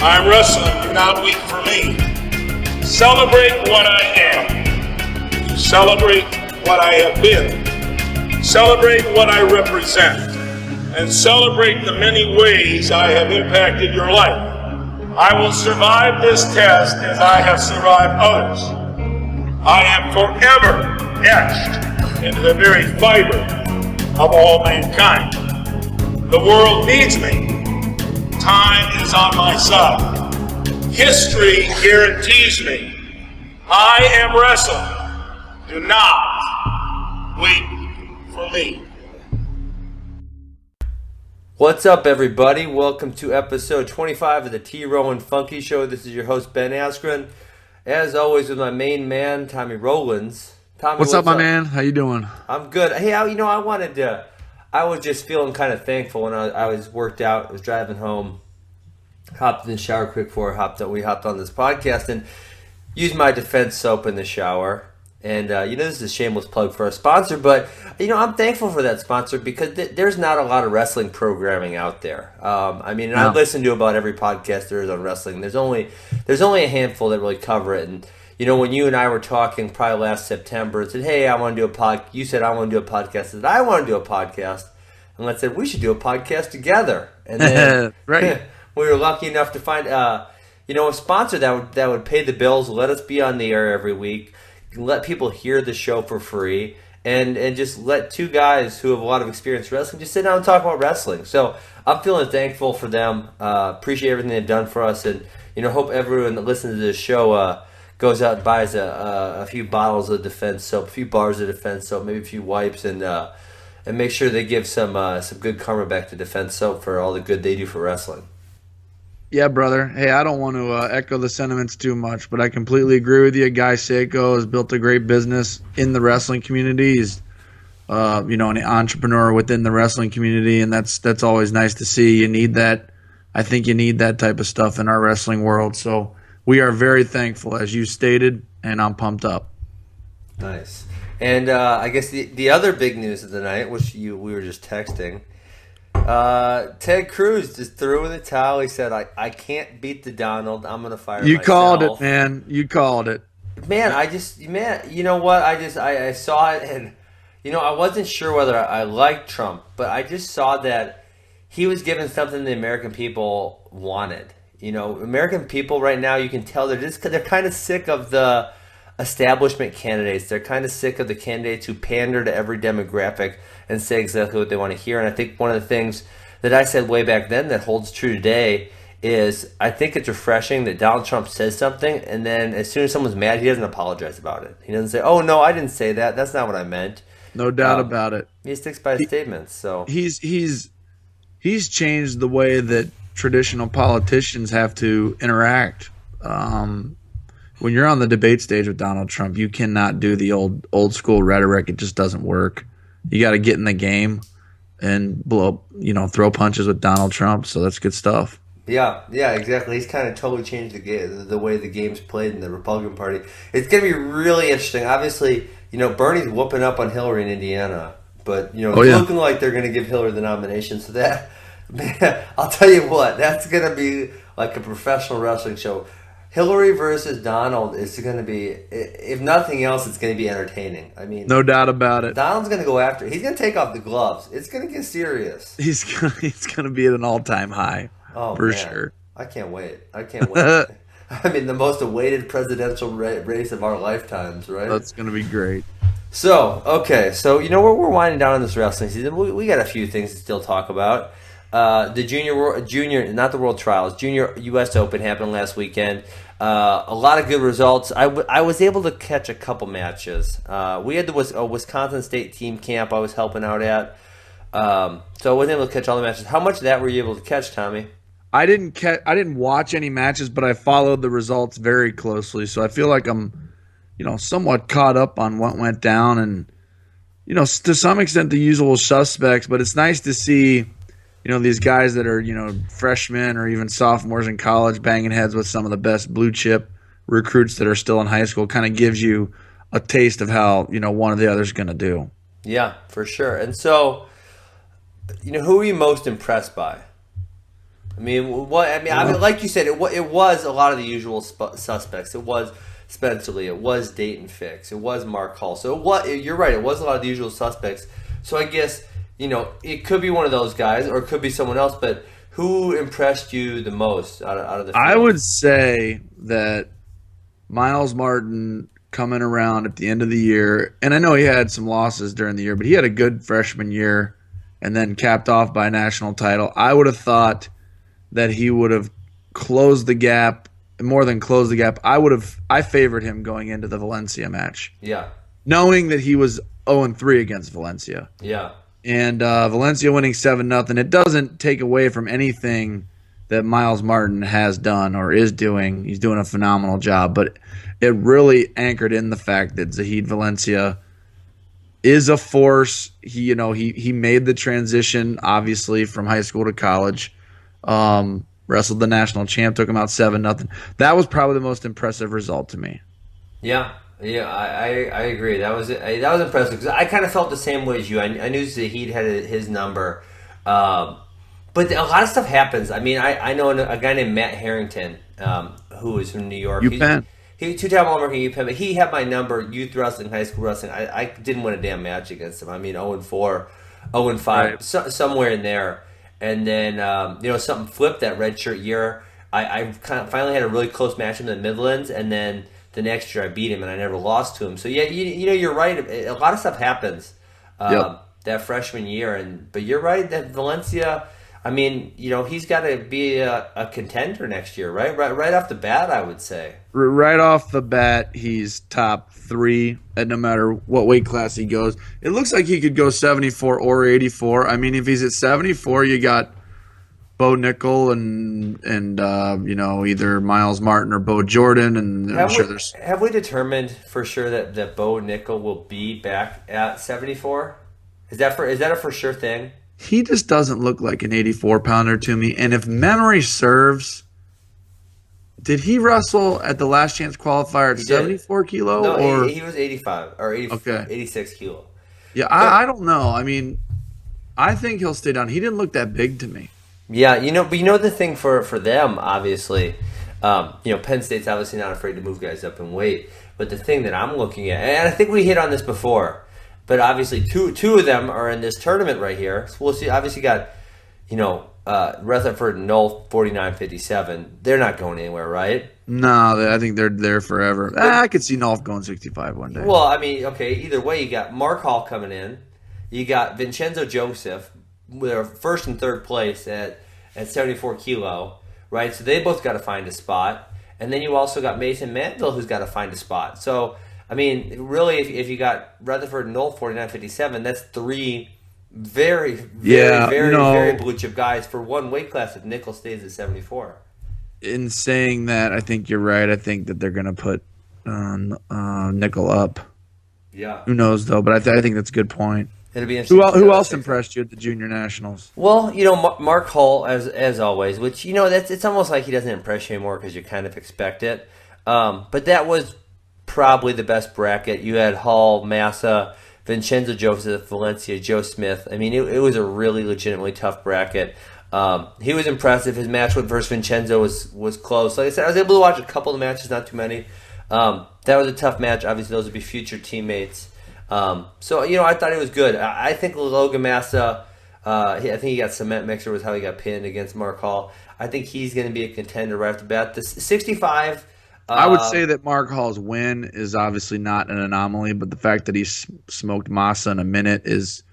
I'm wrestling, do not weep for me. Celebrate what I am. Celebrate what I have been. Celebrate what I represent. And celebrate the many ways I have impacted your life. I will survive this test as I have survived others. I am forever etched into the very fiber of all mankind. The world needs me. Time is on my side. History guarantees me. I am wrestling. Do not wait for me. What's up, everybody? Welcome to episode 25 of the T-Row and Funky Show. This is your host, Ben Askren. As always, with my main man, Tommy Rowlands. Tommy, what's up, my man? How you doing? I'm good. Hey, I was just feeling kind of thankful when I was worked out. I was driving home, hopped in the shower quick before we hopped on this podcast, and used my defense soap in the shower. And, this is a shameless plug for our sponsor, but, I'm thankful for that sponsor because there's not a lot of wrestling programming out there. I listen to about every podcast there is on wrestling. There's only a handful that really cover it. And, when you and I were talking probably last September, it said, hey, I want to do a podcast. You said, I want to do a podcast. I said, I want to do a podcast. And let's say we should do a podcast together. And then right. We were lucky enough to find, a sponsor that would pay the bills, let us be on the air every week, let people hear the show for free, and just let two guys who have a lot of experience wrestling just sit down and talk about wrestling. So I'm feeling thankful for them. Appreciate everything they've done for us, and hope everyone that listens to this show goes out and buys a few bottles of defense soap, a few bars of defense soap, maybe a few wipes, and make sure they give some good karma back to defense soap for all the good they do for wrestling. Yeah, brother. Hey, I don't want to echo the sentiments too much, but I completely agree with you. Guy Seiko has built a great business in the wrestling community. He's, an entrepreneur within the wrestling community, and that's always nice to see. You need that. I think you need that type of stuff in our wrestling world. So we are very thankful, as you stated, and I'm pumped up. Nice. And I guess the other big news of the night, which we were just texting, Ted Cruz just threw in the towel. He said, I can't beat the Donald. I'm going to fire myself. You called it, man. You called it. Man, you know what? I saw it, and, I wasn't sure whether I liked Trump, but I just saw that he was giving something the American people wanted. American people right now, you can tell they're kind of sick of the establishment candidates. They're kind of sick of the candidates who pander to every demographic and say exactly what they want to hear. And I think one of the things that I said way back then that holds true today is I think it's refreshing that Donald Trump says something, and then as soon as someone's mad, he doesn't apologize about it. He doesn't say, oh, no, I didn't say that. That's not what I meant. No doubt about it. He sticks by his statements. So he's changed the way that traditional politicians have to interact. When you're on the debate stage with Donald Trump, you cannot do the old school rhetoric. It just doesn't work. You got to get in the game and throw punches with Donald Trump. So that's good stuff. Yeah, exactly. He's kind of totally changed the way the game's played in the Republican Party. It's going to be really interesting. Obviously, Bernie's whooping up on Hillary in Indiana, but it's looking like they're going to give Hillary the nomination. So that, man, I'll tell you what, that's going to be like a professional wrestling show. Hillary versus Donald is going to be, if nothing else, it's going to be entertaining. I mean, no doubt about it. Donald's going to go after. He's going to take off the gloves. It's going to get serious. He's going to be at an all-time high. Oh, for man. Sure. I can't wait. I mean, the most awaited presidential race of our lifetimes, right? That's going to be great. So, okay. So, we're winding down on this wrestling season. We got a few things to still talk about. The junior, not the World Trials, Junior U.S. Open happened last weekend. A lot of good results. I was able to catch a couple matches. We had the Wisconsin State team camp I was helping out at. So I wasn't able to catch all the matches. How much of that were you able to catch, Tommy? I didn't watch any matches, but I followed the results very closely. So I feel like I'm, somewhat caught up on what went down, and, to some extent the usual suspects. But it's nice to see, these guys that are, freshmen or even sophomores in college banging heads with some of the best blue chip recruits that are still in high school. Kind of gives you a taste of how, one or the other's going to do. Yeah, for sure. And so, who are you most impressed by? I mean, what? I mean, like you said, it was a lot of the usual suspects. It was Spencer Lee. It was Dayton Fix. It was Mark Hall. So you're right. It was a lot of the usual suspects. So I guess it could be one of those guys, or it could be someone else. But who impressed you the most out of the field? I would say that Miles Martin coming around at the end of the year, and I know he had some losses during the year, but he had a good freshman year and then capped off by a national title. I would have thought that he would have closed the gap, more than closed the gap. I favored him going into the Valencia match. Yeah. Knowing that he was 0-3 against Valencia. Yeah. And Valencia winning 7-0. It doesn't take away from anything that Miles Martin has done or is doing. He's doing a phenomenal job, but it really anchored in the fact that Zahid Valencia is a force. He made the transition, obviously, from high school to college. Wrestled the national champ, took him out 7-0. That was probably the most impressive result to me. Yeah, I agree. That was impressive because I kind of felt the same way as you. I knew Zahid had his number, but a lot of stuff happens. I mean, I know a guy named Matt Harrington who is from New York. UPenn. He 2-time All-American UPenn, but he had my number, youth wrestling, high school wrestling. I didn't win a damn match against him. I mean, 0-4, 0-5, Right. Somewhere in there. And then, something flipped that redshirt year. I kind of finally had a really close match in the Midlands, and then the next year I beat him, and I never lost to him. So, yeah, you're right. A lot of stuff happens that freshman year. But you're right that Valencia, I mean, he's got to be a contender next year, right? Right off the bat, I would say. Right off the bat, he's top 3 at no matter what weight class he goes. It looks like he could go 74 or 84. I mean, if he's at 74, you got Bo Nickel and either Miles Martin or Bo Jordan, and have we determined for sure that Bo Nickel will be back at 74? Is that a for sure thing? He just doesn't look like an 84-pounder to me. And if memory serves, did he wrestle at the Last Chance qualifier at 74 kilo? No, he was 85 or 86 kilo. Yeah, I don't know. I mean, I think he'll stay down. He didn't look that big to me. Yeah, but the thing for them, obviously, Penn State's obviously not afraid to move guys up in weight. But the thing that I'm looking at, and I think we hit on this before, but obviously two of them are in this tournament right here. So we'll see. Obviously, got Rutherford and Knoll 49-57. They're not going anywhere, right? No, I think they're there forever. I could see Nolf going 65 one day. Well, I mean, okay, either way, you got Mark Hall coming in. You got Vincenzo Joseph, with first and third place at 74 kilo, right? So they both got to find a spot. And then you also got Mason Manville, who's got to find a spot. So, I mean, really, if you got Rutherford and Knoll 49-57, that's 3 very blue chip guys for one weight class if Nickel stays at 74. In saying that, I think you're right. I think that they're going to put Nickel up. Yeah. Who knows, though? But I think that's a good point. It'll be interesting. Who else impressed you at the Junior Nationals? Well, Mark Hull, as always, which, it's almost like he doesn't impress you anymore because you kind of expect it. But that was probably the best bracket. You had Hall, Massa, Vincenzo Joseph, Valencia, Joe Smith. I mean, it was a really legitimately tough bracket. He was impressive. His match versus Vincenzo was close. Like I said, I was able to watch a couple of the matches, not too many. That was a tough match. Obviously, those would be future teammates. So, I thought he was good. I think Logan Massa, I think he got cement mixer was how he got pinned against Mark Hall. I think he's going to be a contender right off the bat. The 65... I would say that Mark Hall's win is obviously not an anomaly, but the fact that he smoked Massa in a minute is,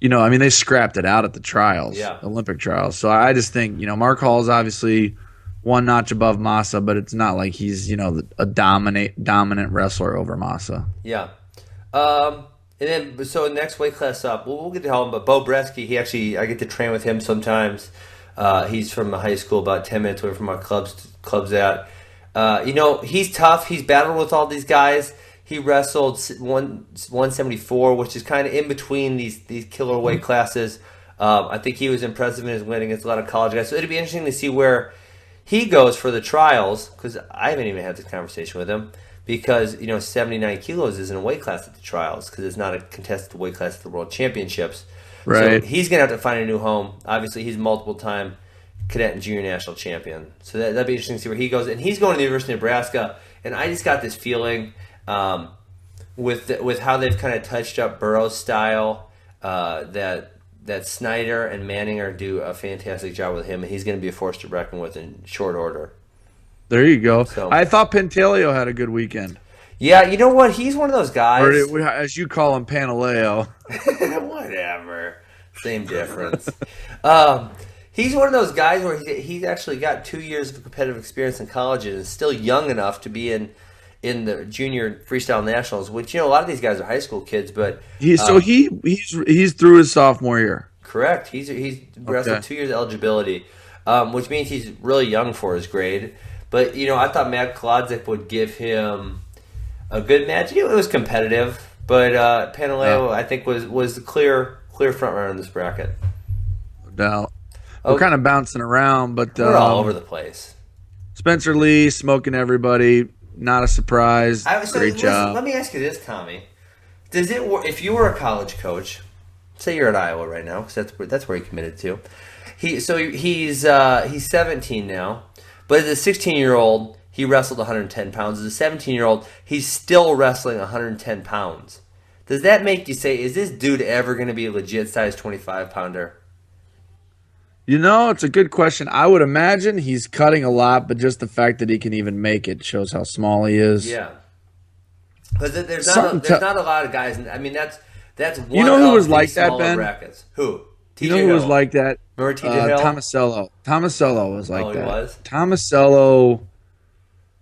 they scrapped it out at the trials, Olympic trials. So I just think, Mark Hall is obviously one notch above Massa, but it's not like he's, a dominant wrestler over Massa. Yeah. And then, so next weight class up, we'll get to him, but Bo Bresky, I get to train with him sometimes. He's from a high school about 10 minutes away from our club's at. He's tough. He's battled with all these guys. He wrestled 174, which is kind of in between these killer weight classes. I think he was impressive in his win against a lot of college guys. So it'd be interesting to see where he goes for the trials, because I haven't even had this conversation with him, because 79 kilos isn't a weight class at the trials because it's not a contested weight class at the World Championships. Right. So he's going to have to find a new home. Obviously, he's a multiple-time cadet and junior national champion. So that'd be interesting to see where he goes. And he's going to the University of Nebraska. And I just got this feeling with how they've kind of touched up Burrow's style that Snyder and Manninger do a fantastic job with him, and he's going to be a force to reckon with in short order. There you go. So, I thought Pantaleo had a good weekend. Yeah, you know what? He's one of those guys. Or as you call him, Pantaleo. Whatever. Same difference. He's one of those guys where he's actually got 2 years of competitive experience in college and is still young enough to be in the junior freestyle nationals, which, a lot of these guys are high school kids, but he's through his sophomore year. Correct. He's wrestled 2 years eligibility, which means he's really young for his grade. But I thought Matt Kolodzik would give him a good match. It was competitive, but Pantaleo I think was the clear front runner in this bracket. No doubt. We're kind of bouncing around, but we're all over the place. Spencer Lee smoking everybody. Not a surprise. Great job. Let me ask you this, Tommy. Does it work if you were a college coach? Say you're at Iowa right now, because that's where he committed to. He's 17 now, but as a 16-year-old, he wrestled 110 pounds. As a 17-year-old, he's still wrestling 110 pounds. Does that make you say, is this dude ever going to be a legit size 25-pounder? It's a good question. I would imagine he's cutting a lot, but just the fact that he can even make it shows how small he is. Yeah. Because there's not a lot of guys. That's one. You know who was like that, Ben? Brackets. Who? You know who was like that? Remember TJ Hill? Tomasello. Tomasello was like that. He was? Tomasello,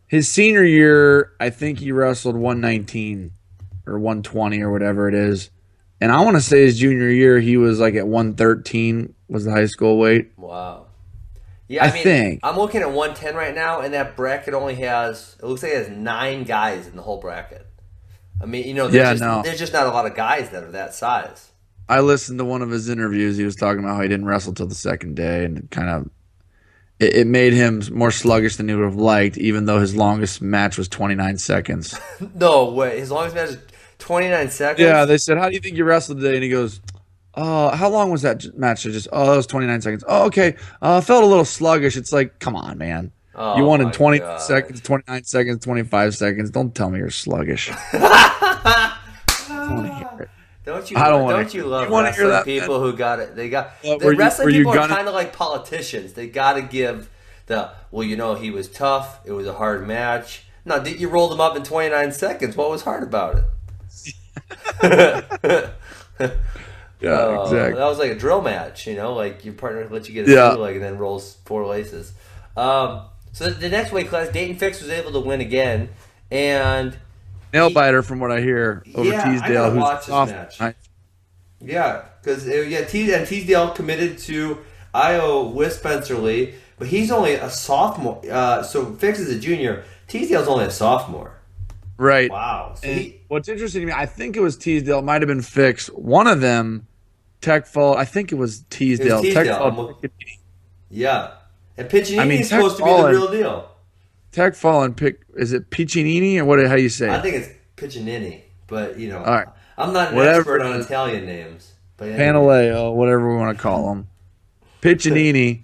his senior year, I think he wrestled 119 or 120 or whatever it is. And I want to say his junior year, he was like at 113 was the high school weight. Wow. Yeah, I think. I'm looking at 110 right now, and that bracket only has, it looks like it has 9 guys in the whole bracket. There's just not a lot of guys that are that size. I listened to one of his interviews. He was talking about how he didn't wrestle till the second day, and it made him more sluggish than he would have liked, even though his longest match was 29 seconds. No way. His longest match is 29 seconds? Yeah, they said, how do you think you wrestled today? And he goes, how long was that match? That was 29 seconds. Oh, okay. I felt a little sluggish. It's like, come on, man. Oh, you won in 20 seconds, 29 seconds, 25 seconds. Don't tell me you're sluggish. Don't you love wrestling people who got it? Wrestling people are kind of like politicians. They got to give he was tough. It was a hard match. No, you rolled him up in 29 seconds. What was hard about it? Yeah, exactly. That was like a drill match, like your partner lets you get a leg and then rolls 4 laces. So the next weight class, Dayton Fix was able to win again, and nail biter from what I hear over Teasdale. I watch this match. Yeah, because Teasdale committed to Iowa with Spencer Lee, but he's only a sophomore. So Fix is a junior. Teasdale's only a sophomore. Right. Wow. So what's interesting to me, I think it was Teasdale. It might have been Fix. One of them, Tech Fall. I think it was Teasdale. Tech Fall. Yeah. And Piccinini is supposed to be the real deal. Tech Fall and is it Piccinini or how do you say it? I think it's Piccinini, but all right. I'm not an expert on Italian names. But Pantaleo, whatever we want to call him. Piccinini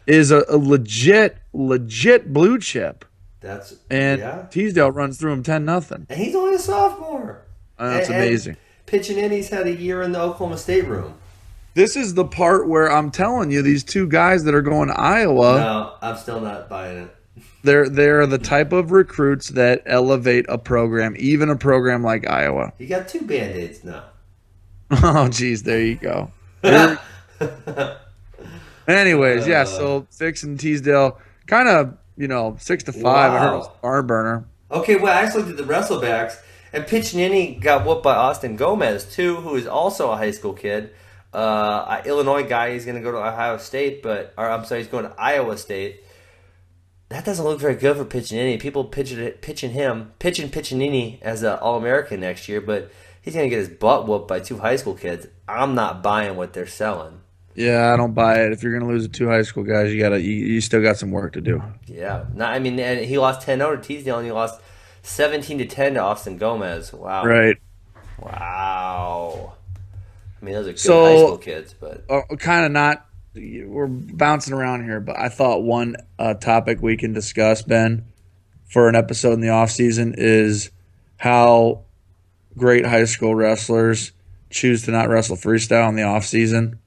is a legit blue chip. Teasdale runs through him 10-0. And he's only a sophomore. That's amazing. Piccinini's had a year in the Oklahoma State room. This is the part where I'm telling you, these 2 guys that are going to Iowa. No, I'm still not buying it. They're the type of recruits that elevate a program, even a program like Iowa. You got 2 Band-Aids now. Oh, geez, there you go. Anyways, so Fix and Teasdale kind of, 6-5. Wow. I heard it was bar burner. Okay, well, I actually looked at the wrestlebacks, and Piccinini got whooped by Austin Gomez, too, who is also a high school kid. Illinois guy, he's going to go to Ohio State, he's going to Iowa State. That doesn't look very good for Piccinini. People pitching Piccinini as an All-American next year, but he's going to get his butt whooped by 2 high school kids. I'm not buying what they're selling. Yeah, I don't buy it. If you're going to lose to 2 high school guys, you still got some work to do. Yeah. And he lost 10-0 to Teasdale, and he lost 17-10 to Austin Gomez. Wow. Right. Wow. Those are good high school kids, but kind of not we're bouncing around here, but I thought one topic we can discuss, Ben, for an episode in the off season is how great high school wrestlers choose to not wrestle freestyle in the off season,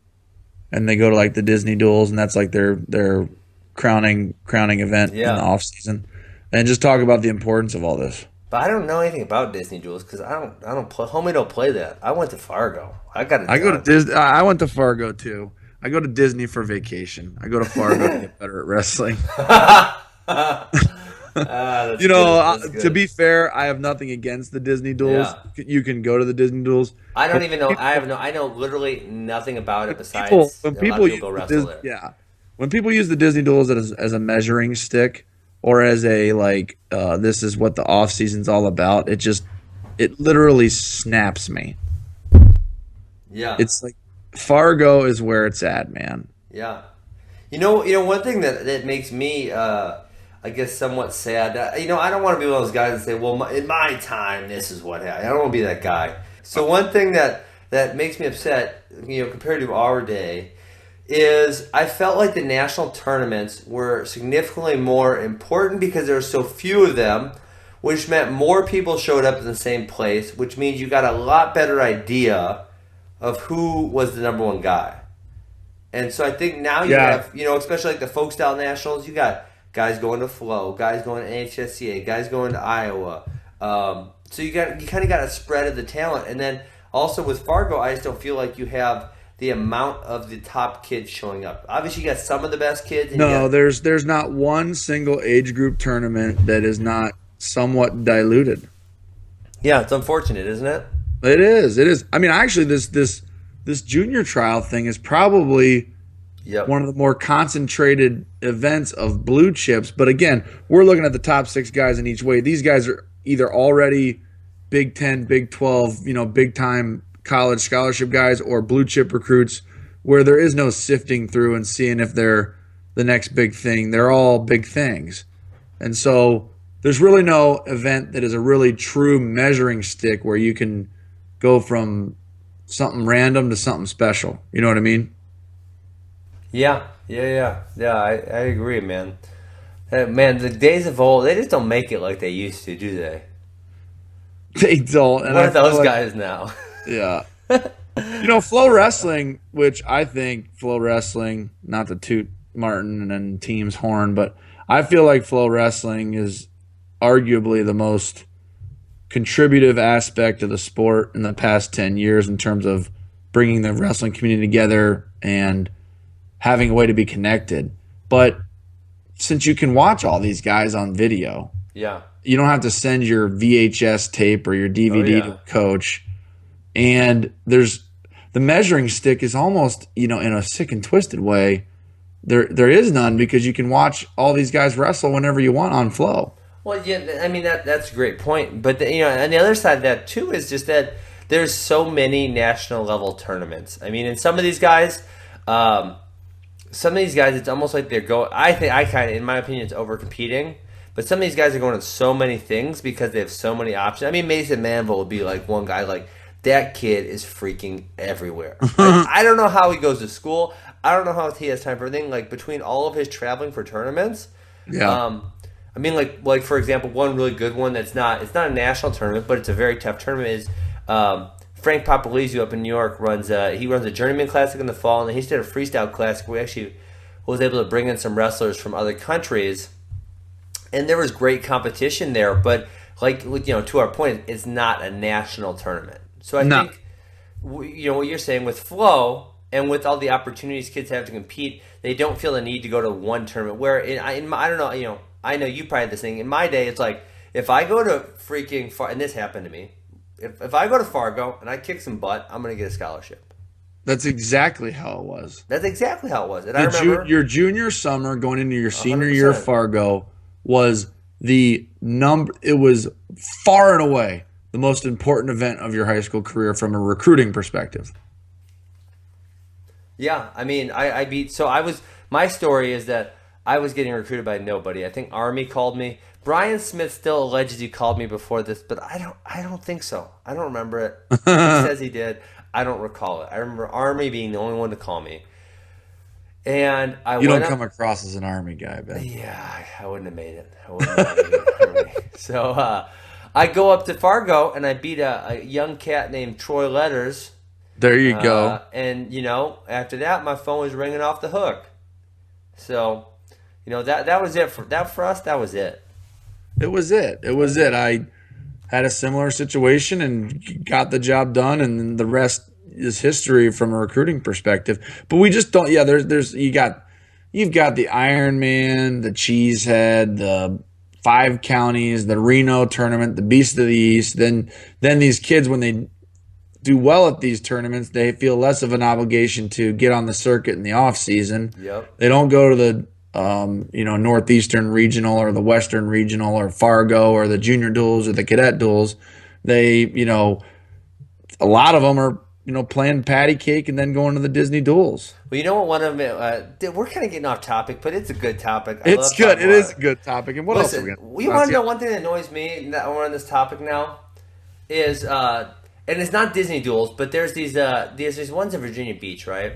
and they go to like the Disney duels, and that's like their crowning event in the off season. And just talk about the importance of all this. But I don't know anything about Disney duels because I don't play. Homie don't play that. I went to Fargo. I go to Disney. I went to Fargo too. I go to Disney for vacation. I go to Fargo to get better at wrestling. To be fair, I have nothing against the Disney duels. Yeah. You can go to the Disney duels. I don't even know. I know literally nothing about it besides when people go wrestle there. Yeah, when people use the Disney duels as a measuring stick or as a this is what the off season's all about. It literally snaps me. Yeah, it's like Fargo is where it's at, man. Yeah, you know, one thing that makes me. I guess somewhat sad. I don't want to be one of those guys that say, well, in my time, this is what happened. I don't want to be that guy. So one thing that makes me upset, compared to our day, is I felt like the national tournaments were significantly more important because there were so few of them, which meant more people showed up in the same place, which means you got a lot better idea of who was the number one guy. And so I think now you have, especially like the folk style nationals, you got guys going to Flow, guys going to NHSCA, guys going to Iowa. So you kind of got a spread of the talent. And then also with Fargo, I just don't feel like you have the amount of the top kids showing up. Obviously, you got some of the best kids. There's not one single age group tournament that is not somewhat diluted. Yeah, it's unfortunate, isn't it? It is. I mean, actually, this junior trial thing is probably one of the more concentrated events of blue chips. But again, we're looking at the top 6 guys in each way. These guys are either already Big 10, Big 12, big time college scholarship guys or blue chip recruits where there is no sifting through and seeing if they're the next big thing. They're all big things. And so there's really no event that is a really true measuring stick where you can go from something random to something special. You know what I mean? Yeah, I agree, man. Man, the days of old, they just don't make it like they used to, do they? They don't. And what are those guys now? Yeah. Flow Wrestling, which I think Flow Wrestling, not to toot Martin and team's horn, but I feel like Flow Wrestling is arguably the most contributive aspect of the sport in the past 10 years in terms of bringing the wrestling community together and having a way to be connected. But since you can watch all these guys on video, you don't have to send your VHS tape or your DVD to a coach. And there's the measuring stick is almost, in a sick and twisted way, there is none because you can watch all these guys wrestle whenever you want on Flow. Well, yeah, I mean that's a great point. But on the other side of that too is just that there's so many national level tournaments. I mean, and some of these guys, it's almost like they're going. In my opinion, it's over competing. But some of these guys are going to so many things because they have so many options. I mean, Mason Manville would be like one guy. Like that kid is freaking everywhere. Like, I don't know how he goes to school. I don't know how he has time for everything. Like between all of his traveling for tournaments. Yeah. I mean, like for example, one really good one it's not a national tournament, but it's a very tough tournament is Frank Papalizio up in New York runs a Journeyman Classic in the fall, and then he did a freestyle classic where he actually was able to bring in some wrestlers from other countries, and there was great competition there. But to our point, it's not a national tournament. So I think what you're saying with Flow and with all the opportunities kids have to compete, they don't feel the need to go to one tournament. Where I don't know, I know you probably had this thing. In my day, it's like if I go to freaking and this happened to me. If I go to Fargo and I kick some butt, I'm going to get a scholarship. That's exactly how it was. And I remember your junior summer going into your senior 100%. Year of Fargo was the number. It was far and away the most important event of your high school career from a recruiting perspective. Yeah, I mean, my story is that I was getting recruited by nobody. I think Army called me. Brian Smith still alleges he called me before this, but I don't think so. I don't remember it. He says he did. I don't recall it. I remember Army being the only one to call me. And You don't come across as an Army guy, Ben. Yeah, I wouldn't have made it. I wouldn't have made it. So I go up to Fargo and I beat a young cat named Troy Letters. There you go. And after that, my phone was ringing off the hook. So, that was it for us. That was it. It was it. I had a similar situation and got the job done, and the rest is history from a recruiting perspective. But we just don't. Yeah, you've got the Iron Man, the Cheesehead, the 5 counties, the Reno tournament, the Beast of the East. Then these kids, when they do well at these tournaments, they feel less of an obligation to get on the circuit in the off season. Yep. They don't go to the Northeastern Regional or the Western Regional or Fargo or the Junior Duels or the Cadet Duels. They, a lot of them are, playing patty cake and then going to the Disney Duels. Well, you know what? One of them, we're kind of getting off topic, but it's a good topic. It's good. It is a good topic. And what else are we going to? You want to know one thing that annoys me that we're on this topic now is, and it's not Disney Duels, but there's these ones in Virginia Beach, right?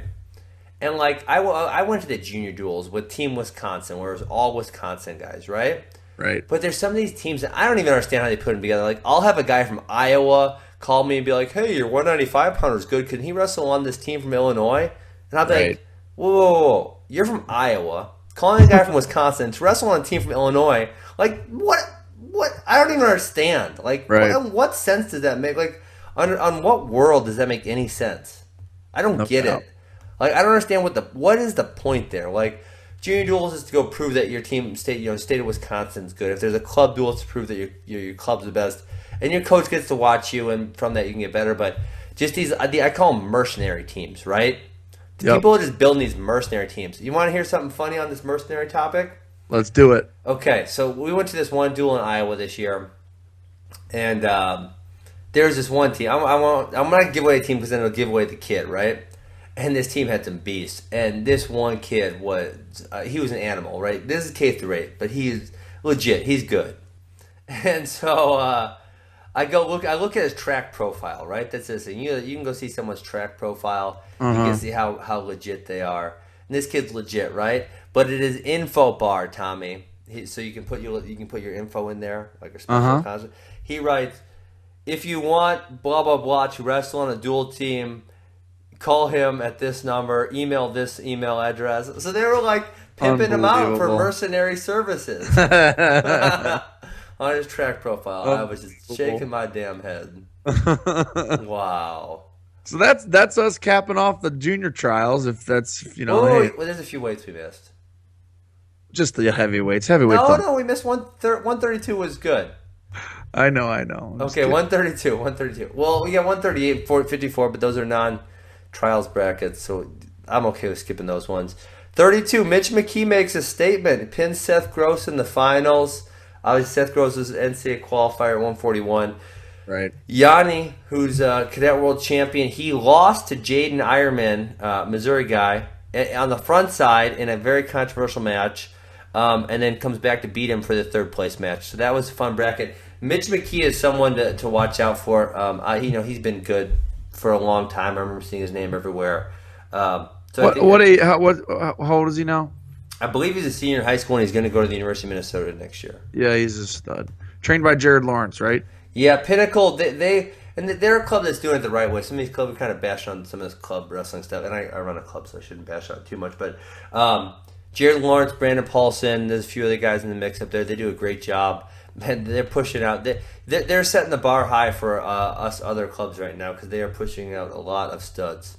And I went to the Junior Duels with Team Wisconsin, where it was all Wisconsin guys, right? Right. But there's some of these teams that I don't even understand how they put them together. Like, I'll have a guy from Iowa call me and be like, "Hey, your 195 pounder is good. Can he wrestle on this team from Illinois?" And I'll be like, whoa, you're from Iowa, calling a guy from Wisconsin to wrestle on a team from Illinois. Like, what? I don't even understand. Like, what sense does that make? Like, on what world does that make any sense? I don't get it. Like, I don't understand what is the point there. Like, Junior Duels is to go prove that your team, state of Wisconsin's good. If there's a club duel, it's to prove that your club's the best. And your coach gets to watch you, and from that you can get better. But just I call them mercenary teams, right? Yep. People are just building these mercenary teams. You want to hear something funny on this mercenary topic? Let's do it. Okay, so we went to this one duel in Iowa this year, and there's this one team. I'm going to give away a team because then it'll give away the kid, right? And this team had some beasts. And this one kid he was an animal, right? This is K through 8, but he's legit. He's good. And so I look at his track profile, right? That's this thing. You can go see someone's track profile. You can see how legit they are. And this kid's legit, right? But it is info bar, Tommy. So you can put your info in there, like a special concert. He writes, "If you want blah blah blah to wrestle on a dual team, call him at this number, email this email address." So they were like pimping him out for mercenary services. On his track profile, I was just shaking my damn head. Wow. So that's us capping off the junior trials. If that's well, there's a few weights we missed. Just the heavyweights. No, we missed 132 was good. I know. Okay, 132. Well, we got 138, 54, but those are non-trials brackets, so I'm okay with skipping those ones. 32, Mitch Mckee makes a statement. He pins Seth Gross in the finals. Obviously, Seth Gross was NCAA qualifier at 141. Right. Yanni, who's a cadet world champion, he lost to Jaden Ironman, Missouri guy, on the front side in a very controversial match, and then comes back to beat him for the third place match. So that was a fun bracket. Mitch Mckee is someone to watch out for. He's been good for a long time. I remember seeing his name everywhere. How old is he now? I believe he's a senior in high school, and he's going to go to the University of Minnesota next year. Yeah, he's a stud. Trained by Jared Lawrence, right? Yeah, Pinnacle. They're a club that's doing it the right way. Some of these clubs we kind of bash on some of this club wrestling stuff, and I run a club, so I shouldn't bash on it too much. But Jared Lawrence, Brandon Paulson, there's a few other guys in the mix up there. They do a great job. And they're pushing out. They're setting the bar high for us other clubs right now because they are pushing out a lot of studs.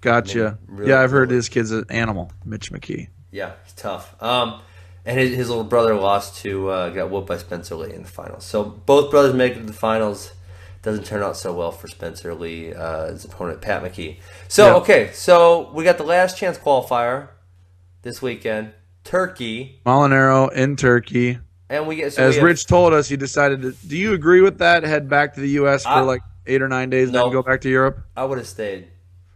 Gotcha. Really, I've heard this kid's an animal, Mitch Mckee. Yeah, he's tough. And his little brother got whooped by Spencer Lee in the finals. So both brothers make it to the finals. Doesn't turn out so well for Spencer Lee, his opponent, Pat McKee. So, Okay, so we got the last chance qualifier this weekend. Turkey. Molinaro in Turkey. And we get Rich told us, he decided to. Do you agree with that? Head back to the U.S. for like 8 or 9 days, and then go back to Europe. I would have stayed.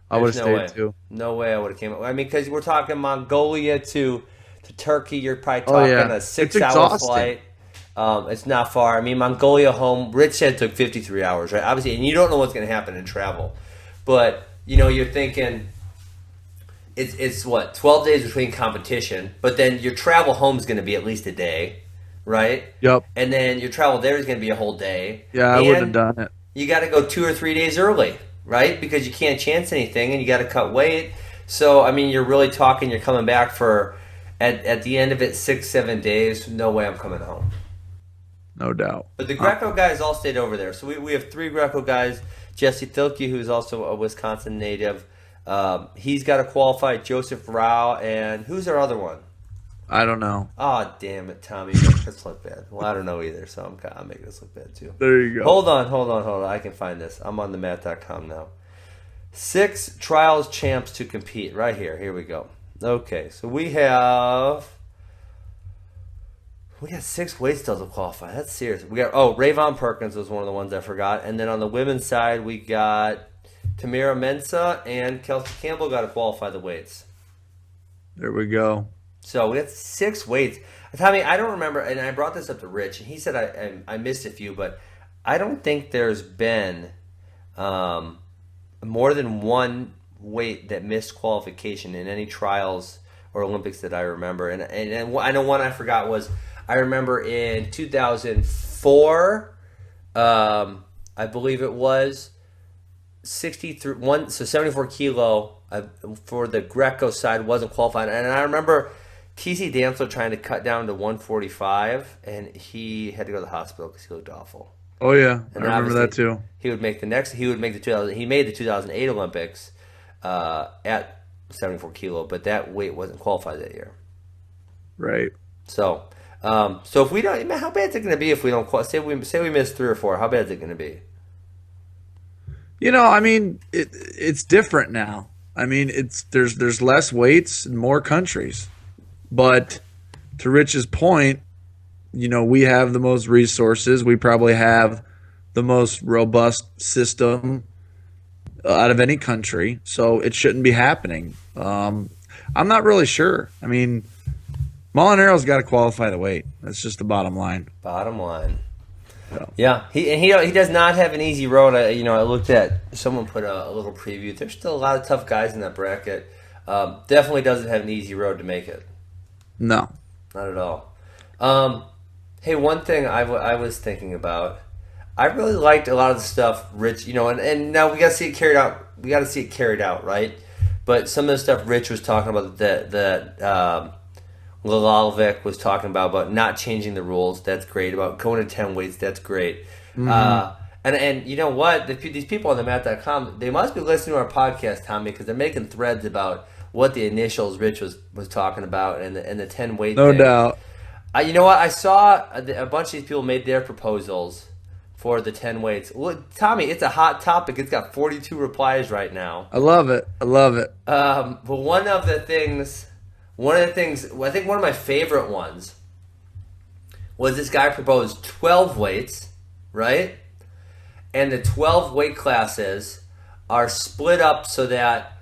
I would have stayed too. No way I would have came. I mean, because we're talking Mongolia to Turkey. You're probably talking a 6-hour flight. It's not far. I mean, Mongolia home. Rich said it took 53 hours, right? Obviously, and you don't know what's going to happen in travel, but you're thinking. it's what 12 days between competition, but then your travel home is going to be at least a day, right? Yep. And then your travel there is going to be a whole day. Yeah, I wouldn't have done it. You got to go 2 or 3 days early, right? Because you can't chance anything, and you got to cut weight. So I mean, you're really talking. You're coming back for at the end of it 6-7 days. No way, I'm coming home. No doubt. But the Greco guys all stayed over there. So we have 3 Greco guys. Jesse Thilke, who's also a Wisconsin native. He's got to qualify. Joseph Rao, and who's our other one? I don't know. Oh, damn it, Tommy. Make us look bad. Well, I don't know either, so I'm making us look bad too. There you go. Hold on. I can find this. I'm on the mat.com now. 6 trials champs to compete. Right here. Here we go. Okay, so we got 6 weight still to qualify. That's serious. We got Rayvon Perkins was one of the ones I forgot. And then on the women's side, we got Tamira Mensah and Kelsey Campbell got to qualify the weights. There we go. So we got 6 weights. Tommy, I don't remember, and I brought this up to Rich, and he said I missed a few, but I don't think there's been more than one weight that missed qualification in any trials or Olympics that I remember. And I know one I forgot was, I remember in 2004, I believe it was 74 kilo for the Greco side wasn't qualified. And I remember TC Damsel trying to cut down to 145, and he had to go to the hospital because he looked awful. Oh yeah, And I remember that too. He made the 2008 Olympics at 74 kilo, but that weight wasn't qualified that year. Right. So if we don't, how bad is it going to be if we don't say we miss 3 or 4? How bad is it going to be? I mean, it's different now. I mean, there's less weights in more countries, but to Rich's point, we have the most resources. We probably have the most robust system out of any country, so it shouldn't be happening. I'm not really sure. I mean, Molinaro's got to qualify the weight. That's just the bottom line. Bottom line. Yeah, he does not have an easy road. I looked at, someone put a little preview. There's still a lot of tough guys in that bracket. Definitely doesn't have an easy road to make it. No, not at all. Hey, one thing I was thinking about. I really liked a lot of the stuff Rich, and now we got to see it carried out. We got to see it carried out, right? But some of the stuff Rich was talking about that Lalalovic was talking about not changing the rules. That's great. About going to 10 weights. That's great. Mm-hmm. And you know what? These people on the mat.com, they must be listening to our podcast, Tommy, because they're making threads about what the initials Rich was talking about and the 10 weight no thing. doubt. You know what? I saw a bunch of these people made their proposals for the 10 weights. Well, Tommy, it's a hot topic. It's got 42 replies right now. I love it. But one of the things, I think one of my favorite ones was this guy proposed 12 weights, right? And the 12 weight classes are split up so that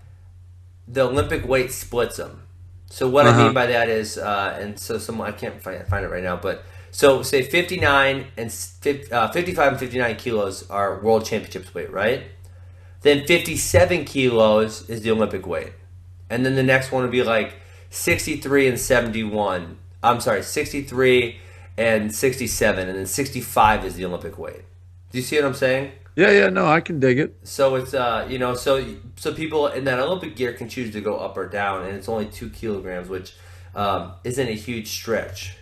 the Olympic weight splits them. So what I mean by that is, and so I can't find it right now, but so say 55 and 59 kilos are world championships weight, right? Then 57 kilos is the Olympic weight. And then the next one would be like 63 and 71. I'm sorry, 63 and 67, and then 65 is the Olympic weight. Do you see what I'm saying? Yeah, no, I can dig it. So it's so people in that Olympic gear can choose to go up or down, and it's only 2 kilograms, which isn't a huge stretch.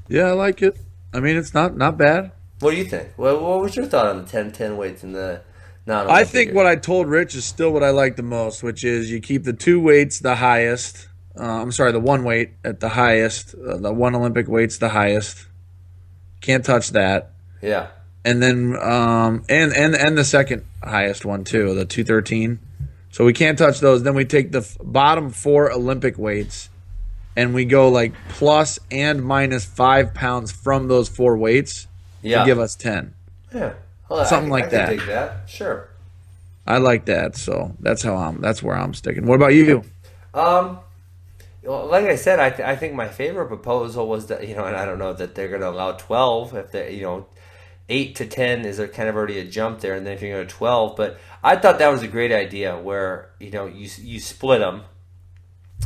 Yeah, I like it. I mean, it's not bad. What do you think? What was your thought on the 10 weights in the non-Olympic I think gear? what I told Rich is still what I like the most, which is you keep the 2 weights the highest. The 1 weight at the highest. The 1 Olympic weight's the highest. Can't touch that. Yeah. And then and the second highest one too, the 213. So we can't touch those. Then we take the bottom 4 Olympic weights, and we go like plus and minus 5 pounds from those 4 weights to give us 10. Yeah, well, something like that. I can dig that. Sure. I like that. So that's where I'm sticking. What about you? Well, like I said, I think my favorite proposal was that, and I don't know that they're going to allow 12 if they, 8 to 10 is a kind of already a jump there, and then if you go to 12. But I thought that was a great idea where, you split them.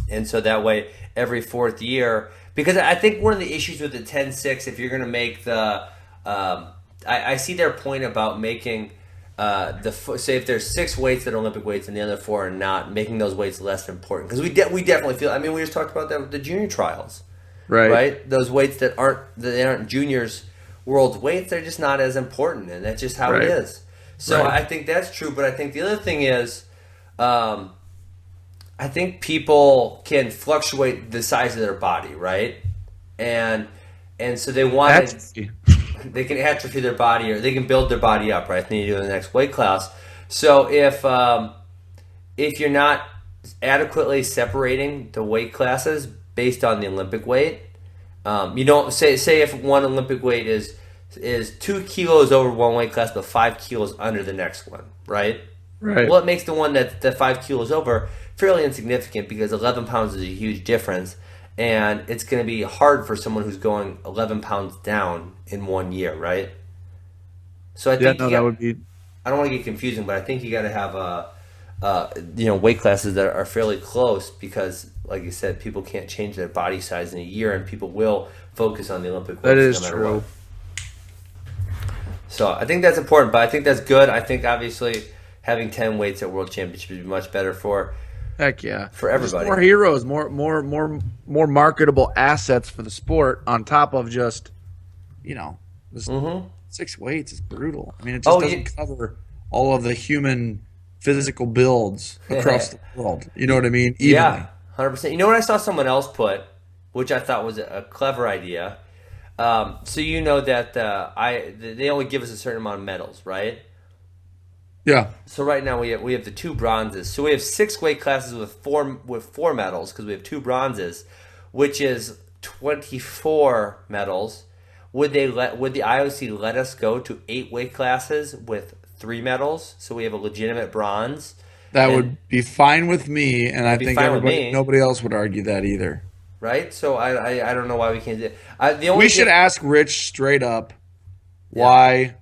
And so that way, every fourth year, because I think one of the issues with the 10-6, if you're going to make the, I see their point about making say if there's 6 weights that are Olympic weights and the other 4 are not, making those weights less important. Because we definitely feel, we just talked about that with the junior trials. Right? Those weights that aren't juniors' world weights, they're just not as important, and that's just how it is. So I think that's true, but I think the other thing is, I think people can fluctuate the size of their body, right? And so they want they can atrophy their body, or they can build their body up, right? They need to do in the next weight class. So if you're not adequately separating the weight classes based on the Olympic weight, you don't say if one Olympic weight is 2 kilos over one weight class, but 5 kilos under the next one, right? Right. Well, it makes the one that 5 kilos over fairly insignificant, because 11 pounds is a huge difference, and it's going to be hard for someone who's going 11 pounds down in 1 year, right? So I think that would be. I don't want to get confusing, but I think you got to have weight classes that are fairly close, because, like you said, people can't change their body size in a year, and people will focus on the Olympic weights. That is no matter true. What. So I think that's important, but I think that's good. I think obviously having 10 weights at World Championships would be much better for. Heck yeah. For everybody. Just more heroes, more marketable assets for the sport, on top of just, just 6 weights is brutal. I mean, it just doesn't cover all of the human physical builds across the world. You know what I mean? Evenly. Yeah, 100%. You know what I saw someone else put, which I thought was a clever idea? So you know that they only give us a certain amount of medals, right? Yeah. So right now we have the 2 bronzes. So we have 6 weight classes with four medals, because we have 2 bronzes, which is 24 medals. Would the IOC let us go to 8 weight classes with 3 medals? So we have a legitimate bronze. That would be fine with me, and I think nobody else would argue that either. Right? So I don't know why we can't do it. We should ask Rich straight up why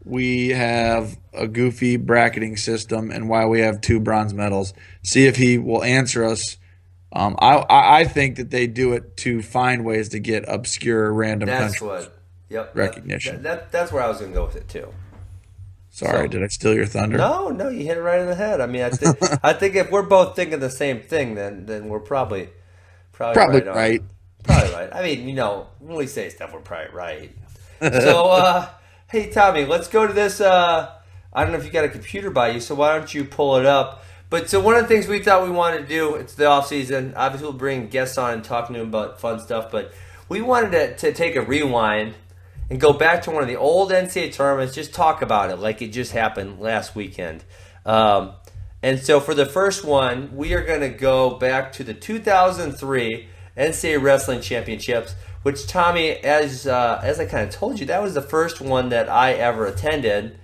we have a goofy bracketing system and why we have 2 bronze medals. See if he will answer us. I think that they do it to find ways to get obscure random recognition. That's where I was going to go with it too. Sorry, did I steal your thunder? No, you hit it right in the head. I mean, I think if we're both thinking the same thing, then we're probably right. Probably right. I mean, when we say stuff, we're probably right. So, hey, Tommy, let's go to this. I don't know if you got a computer by you, so why don't you pull it up? But so one of the things we thought we wanted to do, it's the off season. Obviously, we'll bring guests on and talk to them about fun stuff, but we wanted to take a rewind and go back to one of the old NCAA tournaments, just talk about it like it just happened last weekend. And so for the first one, we are going to go back to the 2003 NCAA Wrestling Championships, which, Tommy, as I kind of told you, that was the first one that I ever attended.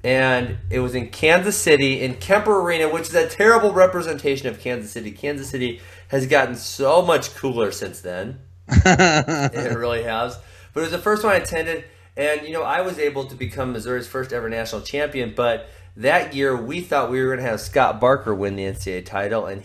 And it was in Kansas City, in Kemper Arena, which is a terrible representation of Kansas City. Kansas City has gotten so much cooler since then. It really has. But it was the first one I attended, and, I was able to become Missouri's first ever national champion. But that year, we thought we were going to have Scott Barker win the NCAA title, and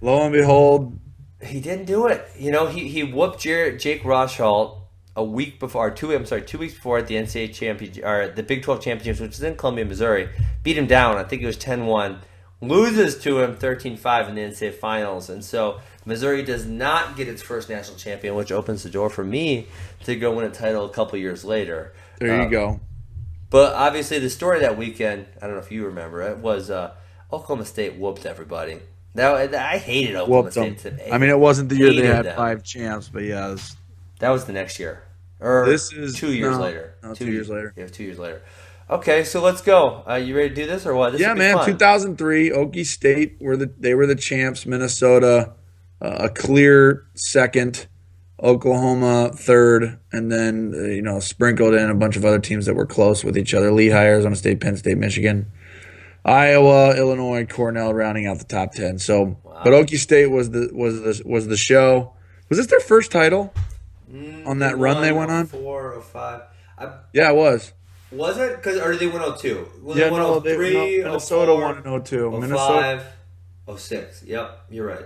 lo and behold, he didn't do it. He whooped Jake Rothschild 2 weeks before at the NCAA championship, or the Big 12 championships, which is in Columbia, Missouri. Beat him down. I think it was 10-1. Loses to him 13-5 in the NCAA finals, and so Missouri does not get its first national champion, which opens the door for me to go win a title a couple years later. There you go. But obviously, the story that weekend, I don't know if you remember it, was Oklahoma State whooped everybody. I hated Oklahoma State today. I mean, it wasn't the year they had 5 champs, but yeah. That was the next year. Or this is 2 years later. No, 2 years later. Yeah, 2 years later. Okay, so let's go. You ready to do this or what? This man. Fun. 2003, Okie State were the champs. Minnesota, a clear second. Oklahoma third, and then sprinkled in a bunch of other teams that were close with each other. Lehigh, Arizona State, Penn State, Michigan, Iowa, Illinois, Cornell, rounding out the top 10. So, wow. But Okie State was the show. Was this their first title on that run they went on? 4 or 5. Yeah, it was. Was it? Or did they win 02? Was Yeah, it no, 03, Minnesota 04, won in 02. 05, Minnesota. 06. Yep, you're right.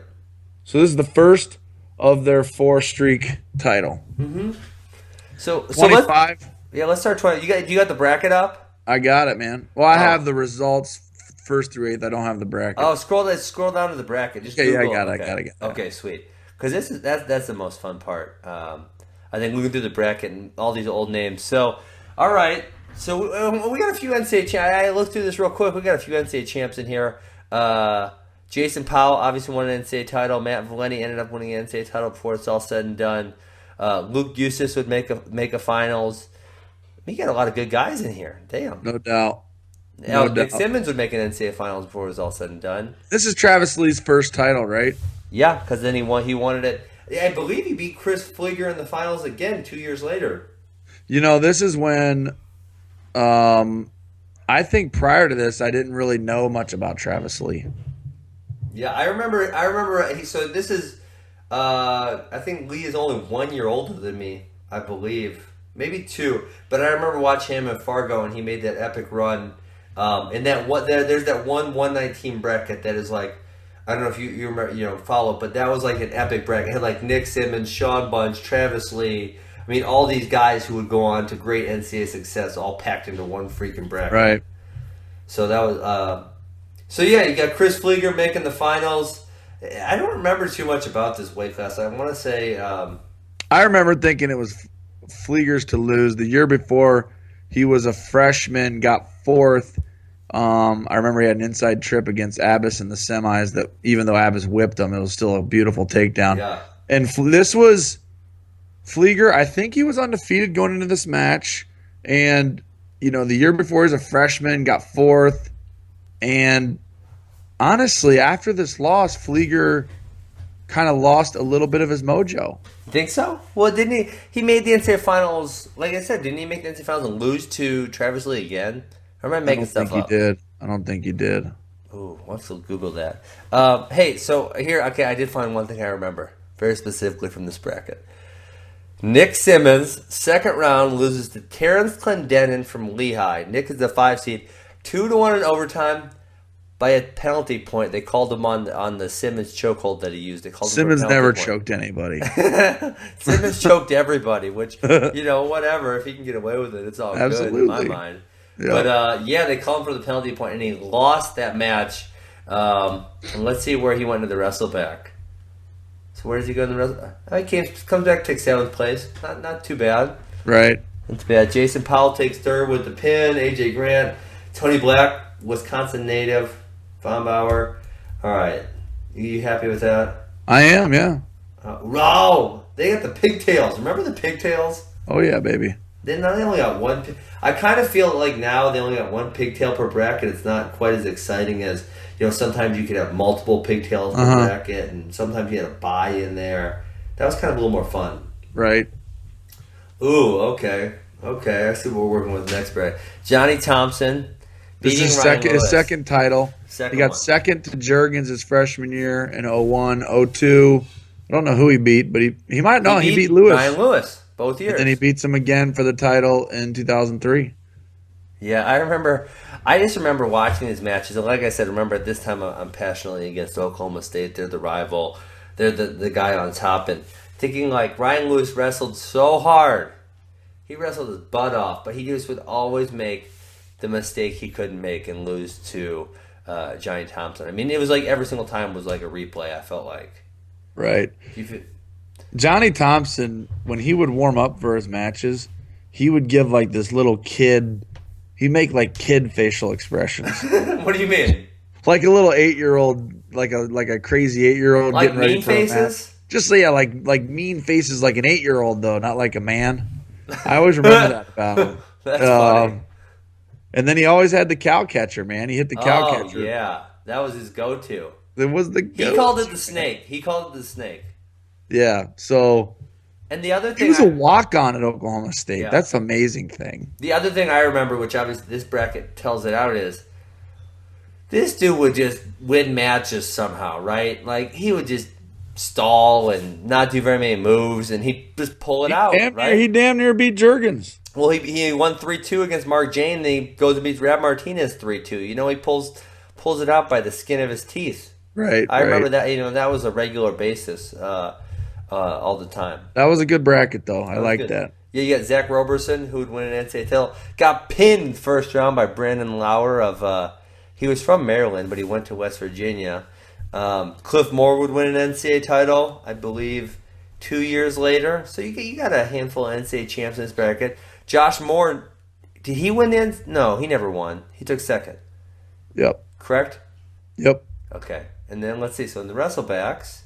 So this is the first of their 4-streak title. So 25. let's start 20. You got the bracket up? I got it, man. Well, I have the results first through 8th. I don't have the bracket. Oh, scroll down to the bracket. Just Okay, yeah, I Google got it. it. I got it. Okay, sweet. Because that's the most fun part. I think looking through the bracket and all these old names. So, all right. So we got a few NCAA champs. I looked through this real quick. We got a few NCAA champs in here. Jason Powell obviously won an NCAA title. Matt Valenti ended up winning an NCAA title before it's all said and done. Luke Eustace would make a finals. We got a lot of good guys in here. Damn. No doubt. Nick Simmons would make an NCAA finals before it was all said and done. This is Travis Lee's first title, right? Yeah, because then he wanted it. I believe he beat Chris Fleeger in the finals again 2 years later. This is when I think prior to this, I didn't really know much about Travis Lee. Yeah, I remember. So this is, I think Lee is only 1 year older than me, I believe, maybe 2. But I remember watching him at Fargo, and he made that epic run. And there's that 119 bracket that is like, I don't know if you remember, follow, but that was like an epic bracket. It had like Nick Simmons, Sean Bunch, Travis Lee. I mean, all these guys who would go on to great NCAA success, all packed into one freaking bracket. Right. So that was. So yeah, you got Chris Fleeger making the finals. I don't remember too much about this weight class. I want to say. I remember thinking it was Fleeger's to lose. The year before, he was a freshman, got 4th. I remember he had an inside trip against Abbas in the semis that even though Abbas whipped him, it was still a beautiful takedown. Yeah. And this was Fleeger. I think he was undefeated going into this match. And, the year before he was a freshman, got 4th. And honestly, after this loss, Fleeger kind of lost a little bit of his mojo. Think so? Well, didn't he? He made the NCAA finals. Like I said, didn't he make the NCAA finals and lose to Travis Lee again? Or am I making stuff up? I don't think he did. Ooh, let's Google that. Hey, so here, okay, I did find one thing I remember very specifically from this bracket. Nick Simmons, second round, loses to Terrence Clendenin from Lehigh. Nick is the 5 seed, 2-1 in overtime by a penalty point. They called him on the Simmons chokehold that he used. They called Simmons him for a never penalty choked anybody. Simmons choked everybody, which whatever. If he can get away with it, it's all good in my mind. Yeah. But they called him for the penalty point, and he lost that match. And let's see where he went to the wrestleback. So where does he go in the wrestleback? He comes back, takes 7th place. Not too bad. Right. Not too bad. Jason Powell takes 3rd with the pin. AJ Grant, Tony Black, Wisconsin native, Von Bauer. All right, you happy with that? I am, yeah. They got the pigtails. Remember the pigtails? Oh yeah, baby. They only got one. I kind of feel like now they only got one pigtail per bracket. It's not quite as exciting as sometimes you could have multiple pigtails per bracket, and sometimes you had a bye in there. That was kind of a little more fun. Right. Ooh, okay. I see what we're working with next bracket. Johnny Thompson. This is his second title. He got second to Juergens his freshman year in 01, 02. I don't know who he beat, but he might know. He beat Lewis. Ryan Lewis, both years. And then he beats him again for the title in 2003. Yeah, I just remember watching these matches. And like I said, remember at this time I'm passionately against Oklahoma State. They're the rival. They're the guy on top. And thinking like Ryan Lewis wrestled so hard. He wrestled his butt off, but he just would always make the mistake he couldn't make and lose to Johnny Thompson. I mean, it was like every single time was like a replay, I felt like. Right. Johnny Thompson, when he would warm up for his matches, he would give like this little kid, he'd make like kid facial expressions. What do you mean? Like a little 8-year-old, like a crazy 8-year-old like getting ready mean for a match. faces? Just like mean faces like an 8-year-old though, not like a man. I always remember that about him. That's funny. And then he always had the cow catcher, man. He hit the cow catcher. Oh, yeah. That was his go-to. It was the He called it the snake. Yeah, so... And the other thing... He was a walk-on at Oklahoma State. Yeah. That's an amazing thing. The other thing I remember, which obviously this bracket tells it out, is this dude would just win matches somehow, right? Like, he would just stall and not do very many moves, and he just pull it out. Right? He damn near beat Juergens. Well, he won 3-2 against Mark Jane. Then he goes and beats Rab Martinez 3-2. You know, he pulls it out by the skin of his teeth. Right. I remember that. You know, that was a regular basis all the time. That was a good bracket, though. I like that. Yeah, you got Zack Roberson, who would win an NCAA title. Got pinned first round by Brandon Lauer of. He was from Maryland, but he went to West Virginia. Cliff Moore would win an NCAA title, I believe, 2 years later. So you got a handful of NCAA champs in this bracket. Josh Moore, did he win the No, he never won. He took second. Yep. Correct? Yep. Okay. And then let's see. So in the wrestlebacks,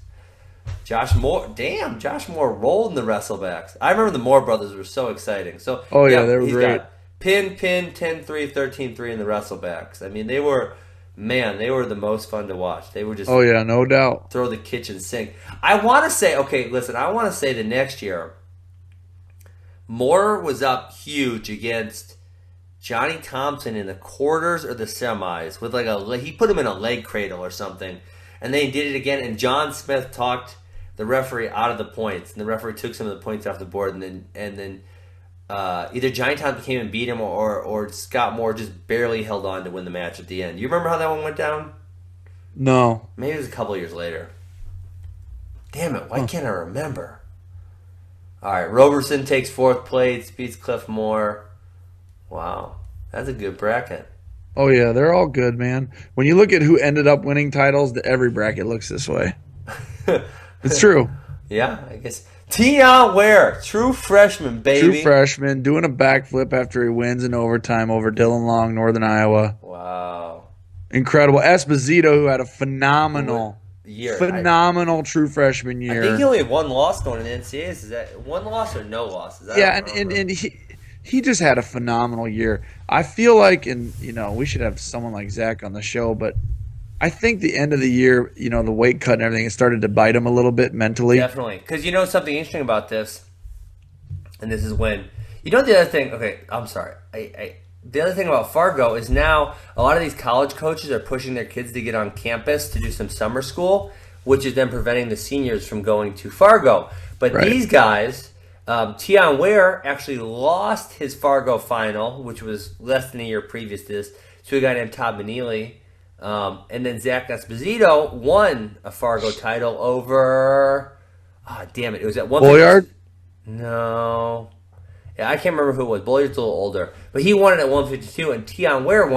Josh Moore rolled in the wrestlebacks. I remember the Moore brothers were so exciting. So they were great. Got pin, 10-3, 13-3 in the wrestlebacks. I mean, they were the most fun to watch. They were just no doubt. Throw the kitchen sink. I want to say the next year, Moore was up huge against Johnny Thompson in the quarters or the semis with he put him in a leg cradle or something, and then he did it again. And John Smith talked the referee out of the points, and the referee took some of the points off the board, and then either Johnny Thompson came and beat him, or Scott Moore just barely held on to win the match at the end. You remember how that one went down? No. Maybe it was a couple years later. Damn it! Why can't I remember? All right, Roberson takes fourth place, beats Cliff Moore. Wow, that's a good bracket. Oh, yeah, they're all good, man. When you look at who ended up winning titles, every bracket looks this way. It's true. Yeah, I guess. Tion Ware, true freshman, baby. True freshman, doing a backflip after he wins in overtime over Dylan Long, Northern Iowa. Wow. Incredible. Esposito, who had a phenomenal year. True freshman year. I think he only had one loss going in the NCAAs. Is that one loss or no loss? And he just had a phenomenal year. I feel like, we should have someone like Zach on the show, but I think the end of the year, the weight cut and everything, it started to bite him a little bit mentally. Definitely. Because something interesting about this, and this is when, the other thing, okay, I'm sorry. The other thing about Fargo is now a lot of these college coaches are pushing their kids to get on campus to do some summer school, which is then preventing the seniors from going to Fargo. But these guys, Tion Ware actually lost his Fargo final, which was less than a year previous to this, to a guy named Todd Benili. And then Zach Esposito won a Fargo title over. It was at one. Boyard? No. Yeah, I can't remember who it was. Boyard's a little older, but he won it at 152, and Tion Ware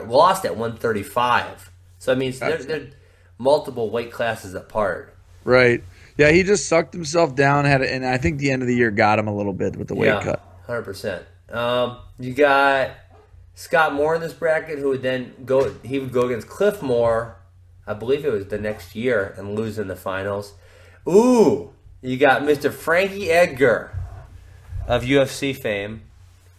lost at 135. So I mean, they're multiple weight classes apart. Right. Yeah, he just sucked himself down. And I think the end of the year got him a little bit with the weight cut. 100%. You got Scott Moore in this bracket, who would then go against Cliff Moore, I believe it was the next year, and lose in the finals. Ooh, you got Mr. Frankie Edgar of UFC fame.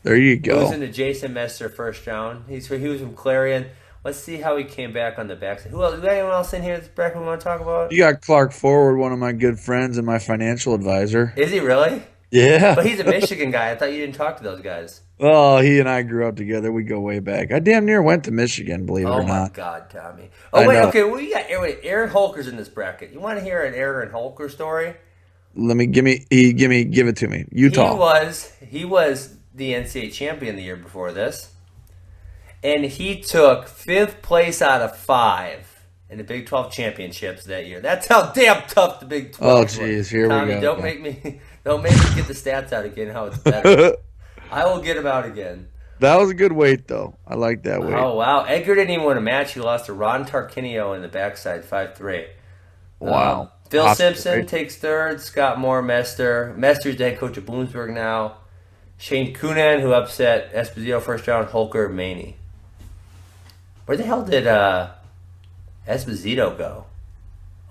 There you go. Losing to Jason Messer first round. He was from Clarion. Let's see how he came back on the backside. Who else? Is there anyone else in here in this bracket we want to talk about? You got Clark Forward, one of my good friends and my financial advisor. Is he really? Yeah. But he's a Michigan guy. I thought you didn't talk to those guys. Oh, he and I grew up together. We go way back. I damn near went to Michigan, believe it or not. Oh, my God, Tommy. Oh, wait, okay. Well, you got Aaron Holker's in this bracket. You want to hear an Aaron Holker story? Give it to me. Utah. He was the NCAA champion the year before this, and he took 5th place out of 5 in the Big 12 championships that year. That's how damn tough the Big 12 was. Oh, jeez, here Tommy, we go. Don't make me get the stats out again. How it's better. I will get them out again. That was a good weight, though. I like that weight. Oh, wow. Edgar didn't even win a match. He lost to Ron Tarquinio in the backside, 5-3. Wow. Phil Simpson takes 3rd. Scott Moore, Mester's the head coach of Bloomsburg now. Shane Coonan, who upset Esposito first round. Holker, Maney. Where the hell did Esposito go?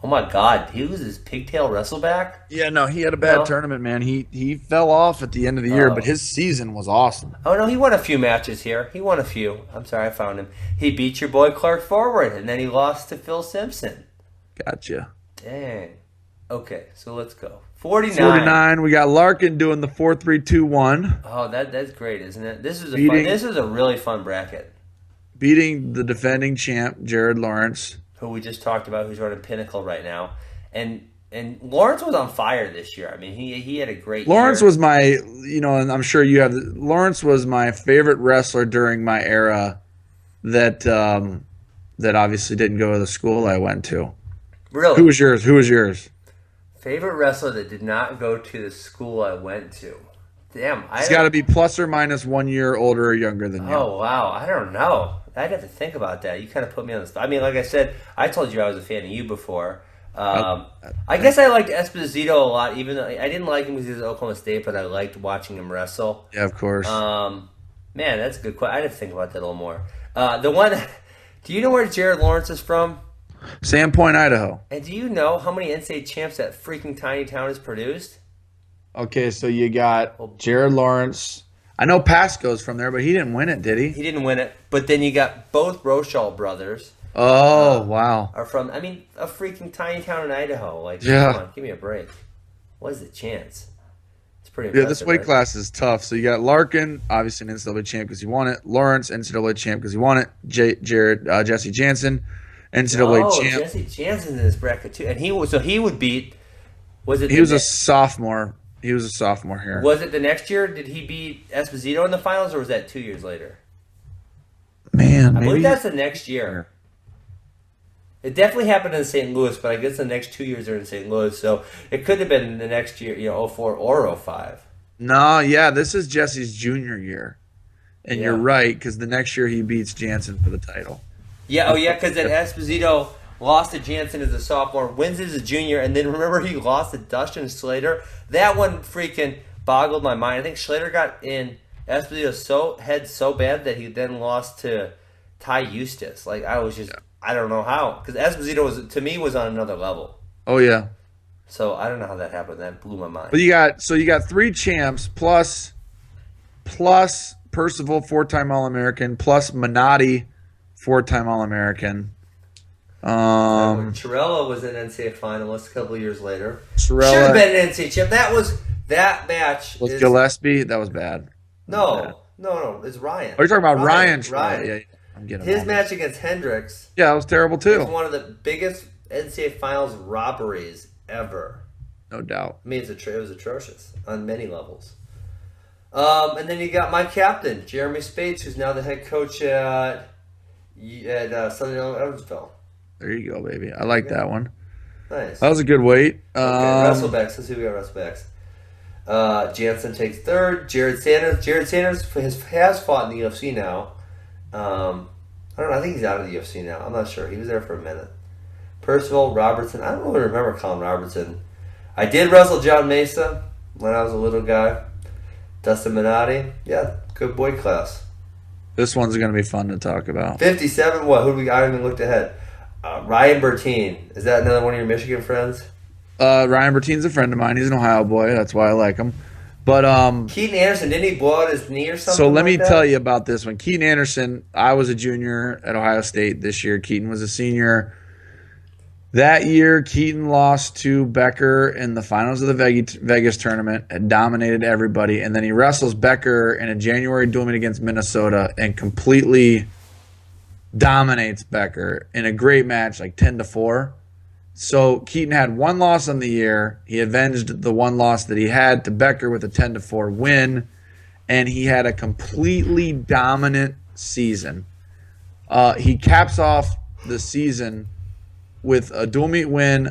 Oh my God, he was his pigtail wrestleback? Yeah, no, he had a bad tournament, man. He fell off at the end of the year, but his season was awesome. Oh, no, he won a few matches here. He won a few. I'm sorry, I found him. He beat your boy Clark Forward, and then he lost to Phil Simpson. Gotcha. Dang. Okay, so let's go. 49. 49. We got Larkin doing the 4-3-2-1. Oh, that's great, isn't it? This is a really fun bracket. Beating the defending champ, Jared Lawrence. Who we just talked about, who's running Pinnacle right now. And And Lawrence was on fire this year. I mean, he had a great Lawrence year. was my, and I'm sure you have. Lawrence was my favorite wrestler during my era. That obviously didn't go to the school I went to. Really? Who was yours? Favorite wrestler that did not go to the school I went to. Damn, He's got to be plus or minus 1 year older or younger than you. Oh wow, I don't know. I'd have to think about that. You kind of put me on the spot. I mean, like I said, I told you I was a fan of you before. I guess I liked Esposito a lot, even though I didn't like him because he was at Oklahoma State, but I liked watching him wrestle. Yeah, of course. Man, that's a good question. I'd have to think about that a little more. The one, do you know where Jared Lawrence is from? Sandpoint, Idaho. And do you know how many NCAA champs that freaking tiny town has produced? Okay, so you got Jared Lawrence. I know Pasco's from there, but he didn't win it, did he? He didn't win it. But then you got both Rochelle brothers. Oh, wow. Are from, a freaking tiny town in Idaho. Like, yeah. Come on, give me a break. What is the chance? It's pretty impressive. Yeah, this weight class is tough. So you got Larkin, obviously an NCAA champ because he won it. Lawrence, NCAA champ because he won it. Jesse Jansen, NCAA champ. Jesse Jansen's in this bracket too, and he would beat. He was a sophomore. He was a sophomore here. Was it the next year? Did he beat Esposito in the finals, or was that 2 years later? Man, I maybe believe that's the next year. It definitely happened in St. Louis, but I guess the next 2 years are in St. Louis, so it could have been the next year, 04 or 05. No, yeah, this is Jesse's junior year. And you're right, because the next year he beats Jansen for the title. Yeah, because then Esposito lost to Jansen as a sophomore, wins as a junior, and then remember he lost to Dustin Slater? That one freaking boggled my mind. I think Slater got in Esposito's head so bad that he then lost to Ty Eustace. Like, I was just... Yeah. I don't know how, because Esposito was on another level. Oh yeah. So I don't know how that happened. That blew my mind. But you got 3 champs plus Percival 4-time All-American plus Minotti 4-time All-American. Chiarella was an NCAA finalist a couple of years later. Should have been an NCAA champ. That match was Gillespie. That was bad. No, it's Ryan. Oh, you're talking about Ryan. Ryan. Yeah. His match against Hendricks. Yeah, that was terrible too. It was one of the biggest NCAA finals robberies ever. No doubt. I mean, it was atrocious on many levels. And then you got my captain, Jeremy Spates, who's now the head coach at Southern Evansville. There you go, baby. I like that one. Nice. That was a good weight. Okay, Wrestlebacks. Let's see if we got Wrestlebacks. Jansen takes third. Jared Sanders has fought in the UFC now. I don't know. I think he's out of the UFC now. I'm not sure. He was there for a minute. Percival, Robertson. I don't really remember Colin Robertson. I did wrestle John Mesa when I was a little guy. Dustin Minotti. Yeah, good boy class. This one's going to be fun to talk about. 57. What? Who do we got? I haven't even looked ahead. Ryan Bertine. Is that another one of your Michigan friends? Ryan Bertine's a friend of mine. He's an Ohio boy. That's why I like him. But Keaton Anderson, didn't he blow out his knee or something? So let me tell you about this one. Keaton Anderson, I was a junior at Ohio State this year. Keaton was a senior. That year, Keaton lost to Becker in the finals of the Vegas tournament and dominated everybody. And then he wrestles Becker in a January duel meet against Minnesota and completely dominates Becker in a great match, like 10-4. So Keaton had one loss on the year. He avenged the one loss that he had to Becker with a 10-4 win, and he had a completely dominant season. He caps off the season with a dual meet win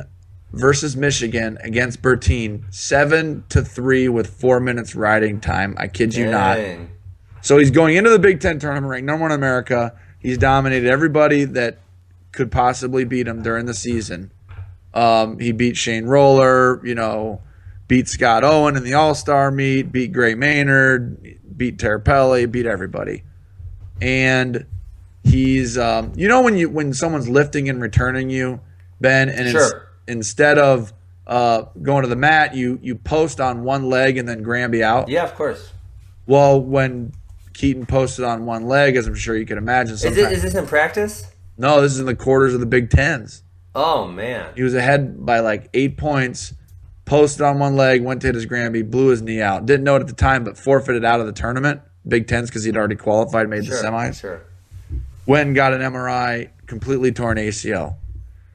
versus Michigan against Bertine, 7-3 with 4 minutes riding time. I kid you not. So he's going into the Big Ten tournament ranked number 1 in America. He's dominated everybody that could possibly beat him during the season. He beat Shane Roller, beat Scott Owen in the All-Star meet, beat Gray Maynard, beat Terrapelli, beat everybody. And he's, when someone's lifting and returning you, Ben, and instead of going to the mat, you post on one leg and then Granby out. Yeah, of course. Well, when Keaton posted on one leg, as I'm sure you can imagine, is this in practice? No, this is in the quarters of the Big Tens. Oh, man. He was ahead by like 8 points, posted on one leg, went to hit his Granby, blew his knee out. Didn't know it at the time, but forfeited out of the tournament, Big Tens, because he'd already qualified, made the semis. Sure. Went and got an MRI, completely torn ACL.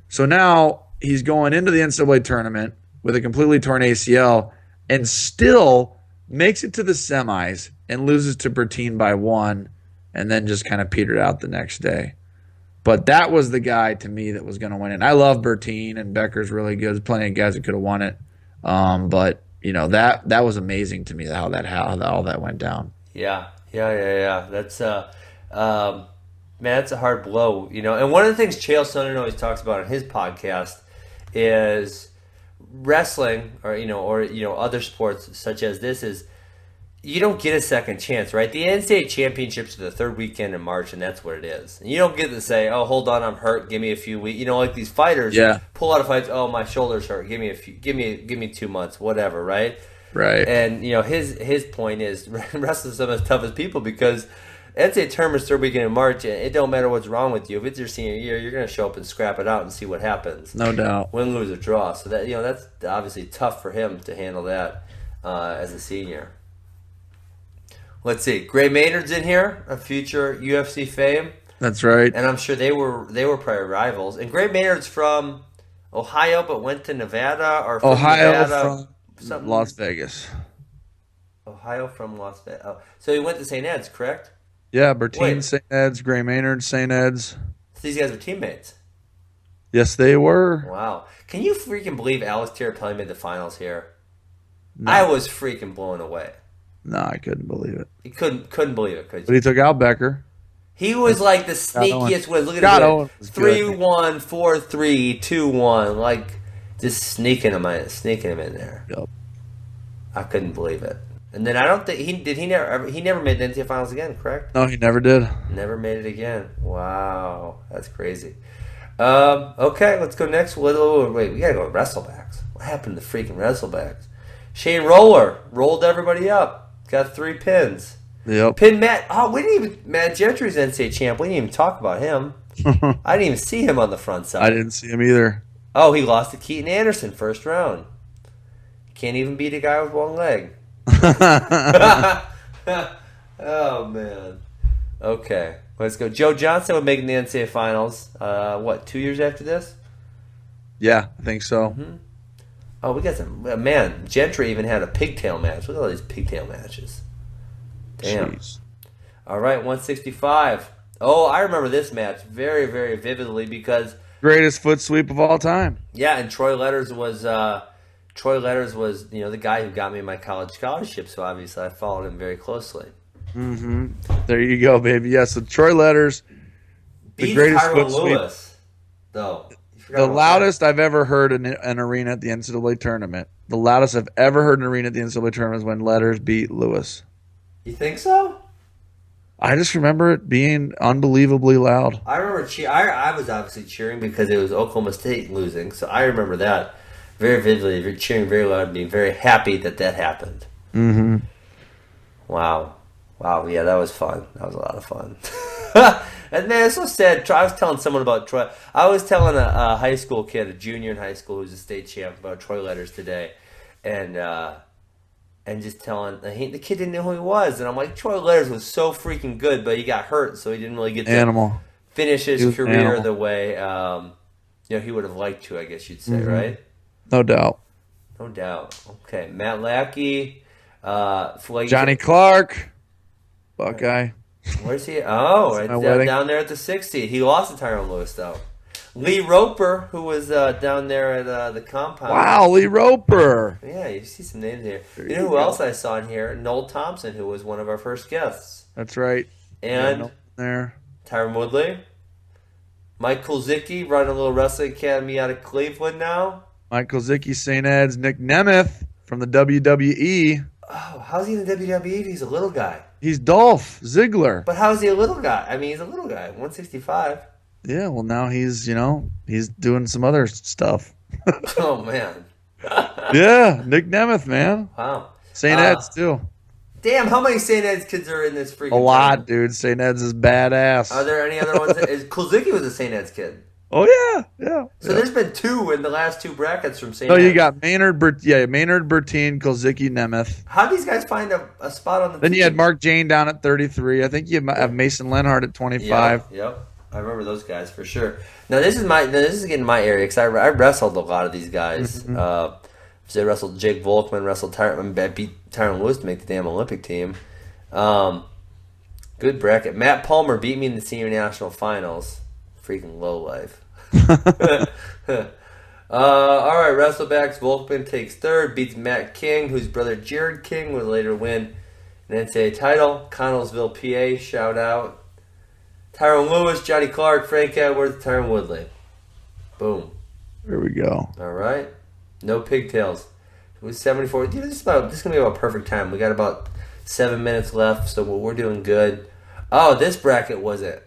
So now he's going into the NCAA tournament. with a completely torn ACL and still makes it to the semis and loses to Bertine by 1 and then just kind of petered out the next day. But that was the guy to me that was going to win it. I love Bertine, and Becker's really good. There's plenty of guys that could have won it. But that was amazing to me how all that went down. Yeah. That's man, that's a hard blow, And one of the things Chael Sonnen always talks about on his podcast is wrestling, or other sports such as this is. You don't get a second chance, right? The NCAA championships are the third weekend in March, and that's what it is. And you don't get to say, "Oh, hold on, I'm hurt. Give me a few weeks." Like these fighters, pull out of fights. "Oh, my shoulder's hurt. Give me 2 months, whatever." Right? Right. And his point is wrestlers are some of the toughest people because NCAA tournament's third weekend in March, and it don't matter what's wrong with you. If it's your senior year, you're going to show up and scrap it out and see what happens. No doubt. Win, lose, or draw. So that that's obviously tough for him to handle that as a senior. Let's see. Gray Maynard's in here, a future UFC fame. That's right. And I'm sure they were probably rivals. And Gray Maynard's from Ohio, but went to Nevada, or from Ohio Nevada, from Las Vegas. Ohio from Las Vegas. Oh, so he went to St. Ed's, correct? Yeah, Bertine, St. Ed's, Gray Maynard, St. Ed's. So these guys were teammates. Yes, they were. Wow. Can you freaking believe Alex Tirapelli made the finals here? No. I was freaking blown away. No, I couldn't believe it. You couldn't believe it, could you? But he took out Becker. He was like the sneakiest way. Look at him. 3-1, 4-3, 2-1. Like, just sneaking him in there. Yep. I couldn't believe it. And then I don't think he never made the NCAA finals again, correct? No, he never did. Never made it again. Wow. That's crazy. Okay, let's go next. Wait, we gotta go to wrestlebacks. What happened to the freaking wrestlebacks? Shane Roller rolled everybody up. Got 3 pins. Yep. Pin Matt. Oh, Matt Gentry's NCAA champ. We didn't even talk about him. I didn't even see him on the front side. I didn't see him either. Oh, he lost to Keaton Anderson first round. Can't even beat a guy with one leg. Oh, man. Okay, let's go. Joe Johnson would make the NCAA finals. 2 years after this? Yeah, I think so. Mm-hmm. Oh, we got some... Man, Gentry even had a pigtail match. Look at all these pigtail matches. Damn. Jeez. All right, 165. Oh, I remember this match very, very vividly because... Greatest foot sweep of all time. Yeah, and Troy Letters was the guy who got me my college scholarship, so obviously I followed him very closely. Mm-hmm. There you go, baby. Yeah, so Troy Letters, the greatest foot sweep. Lewis, though. The loudest I've ever heard in an arena at the NCAA tournament. The loudest I've ever heard in an arena at the NCAA tournament is when Letters beat Lewis. You think so? I just remember it being unbelievably loud. I remember I was obviously cheering because it was Oklahoma State losing, so I remember that very vividly, cheering very loud and being very happy that happened. Mm-hmm. Wow, yeah, that was fun. That was a lot of fun. And man, it's so sad. I was telling someone about Troy. I was telling a high school kid, a junior in high school who's a state champ, about Troy Letters today, and just telling the kid didn't know who he was, and I'm like, Troy Letters was so freaking good, but he got hurt, so he didn't really get to finish his career the way he would have liked to. I guess you'd say, right? No doubt. No doubt. Okay, Matt Lackey, Johnny Clark, Buckeye. Where's he? Oh, right down there at the 60. He lost to Tyrone Lewis, though. Lee Roper, who was down there at the compound. Wow, Lee Roper. Yeah, you see some names here. You know who else I saw in here? Noel Thompson, who was one of our first guests. That's right. And there. Tyron Woodley. Mike Kulzicki, running a little wrestling academy out of Cleveland now. Mike Kulzicki, St. Ed's. Nick Nemeth from the WWE. Oh, how's he in the WWE if he's a little guy? He's Dolph Ziggler. But how is he a little guy? I mean, he's a little guy, 165. Yeah, well, now he's doing some other stuff. Oh, man. Yeah, Nick Nemeth, man. Wow. St. Ed's, too. Damn, how many St. Ed's kids are in this freaking A lot, dude. St. Ed's is badass. Are there any other ones? Kulzicki was a St. Ed's kid. Oh, yeah. So there's been 2 in the last 2 brackets from St. No, Ed's. you got Maynard, Bertine, Kulzicki, Nemeth. How do these guys find a spot on the Then team? you had Mark Jane down at 33. I think you have Mason Lenhart at 25. Yep. I remember those guys for sure. Now this is getting my area because I wrestled a lot of these guys. Mm-hmm. So they wrestled Jake Volkman, beat Tyron Lewis to make the damn Olympic team. Good bracket. Matt Palmer beat me in the senior national finals. Freaking low life. All right, Wrestlebacks. Volkman takes third, beats Matt King, whose brother Jared King would later win an NCAA title. Connellsville, PA, shout out. Tyrone Lewis, Johnny Clark, Frank Edwards, Tyron Woodley. Boom. There we go. All right. No pigtails. It was 74. Dude, this is going to be about perfect time. We got about 7 minutes left, so we're doing good. Oh, this bracket was a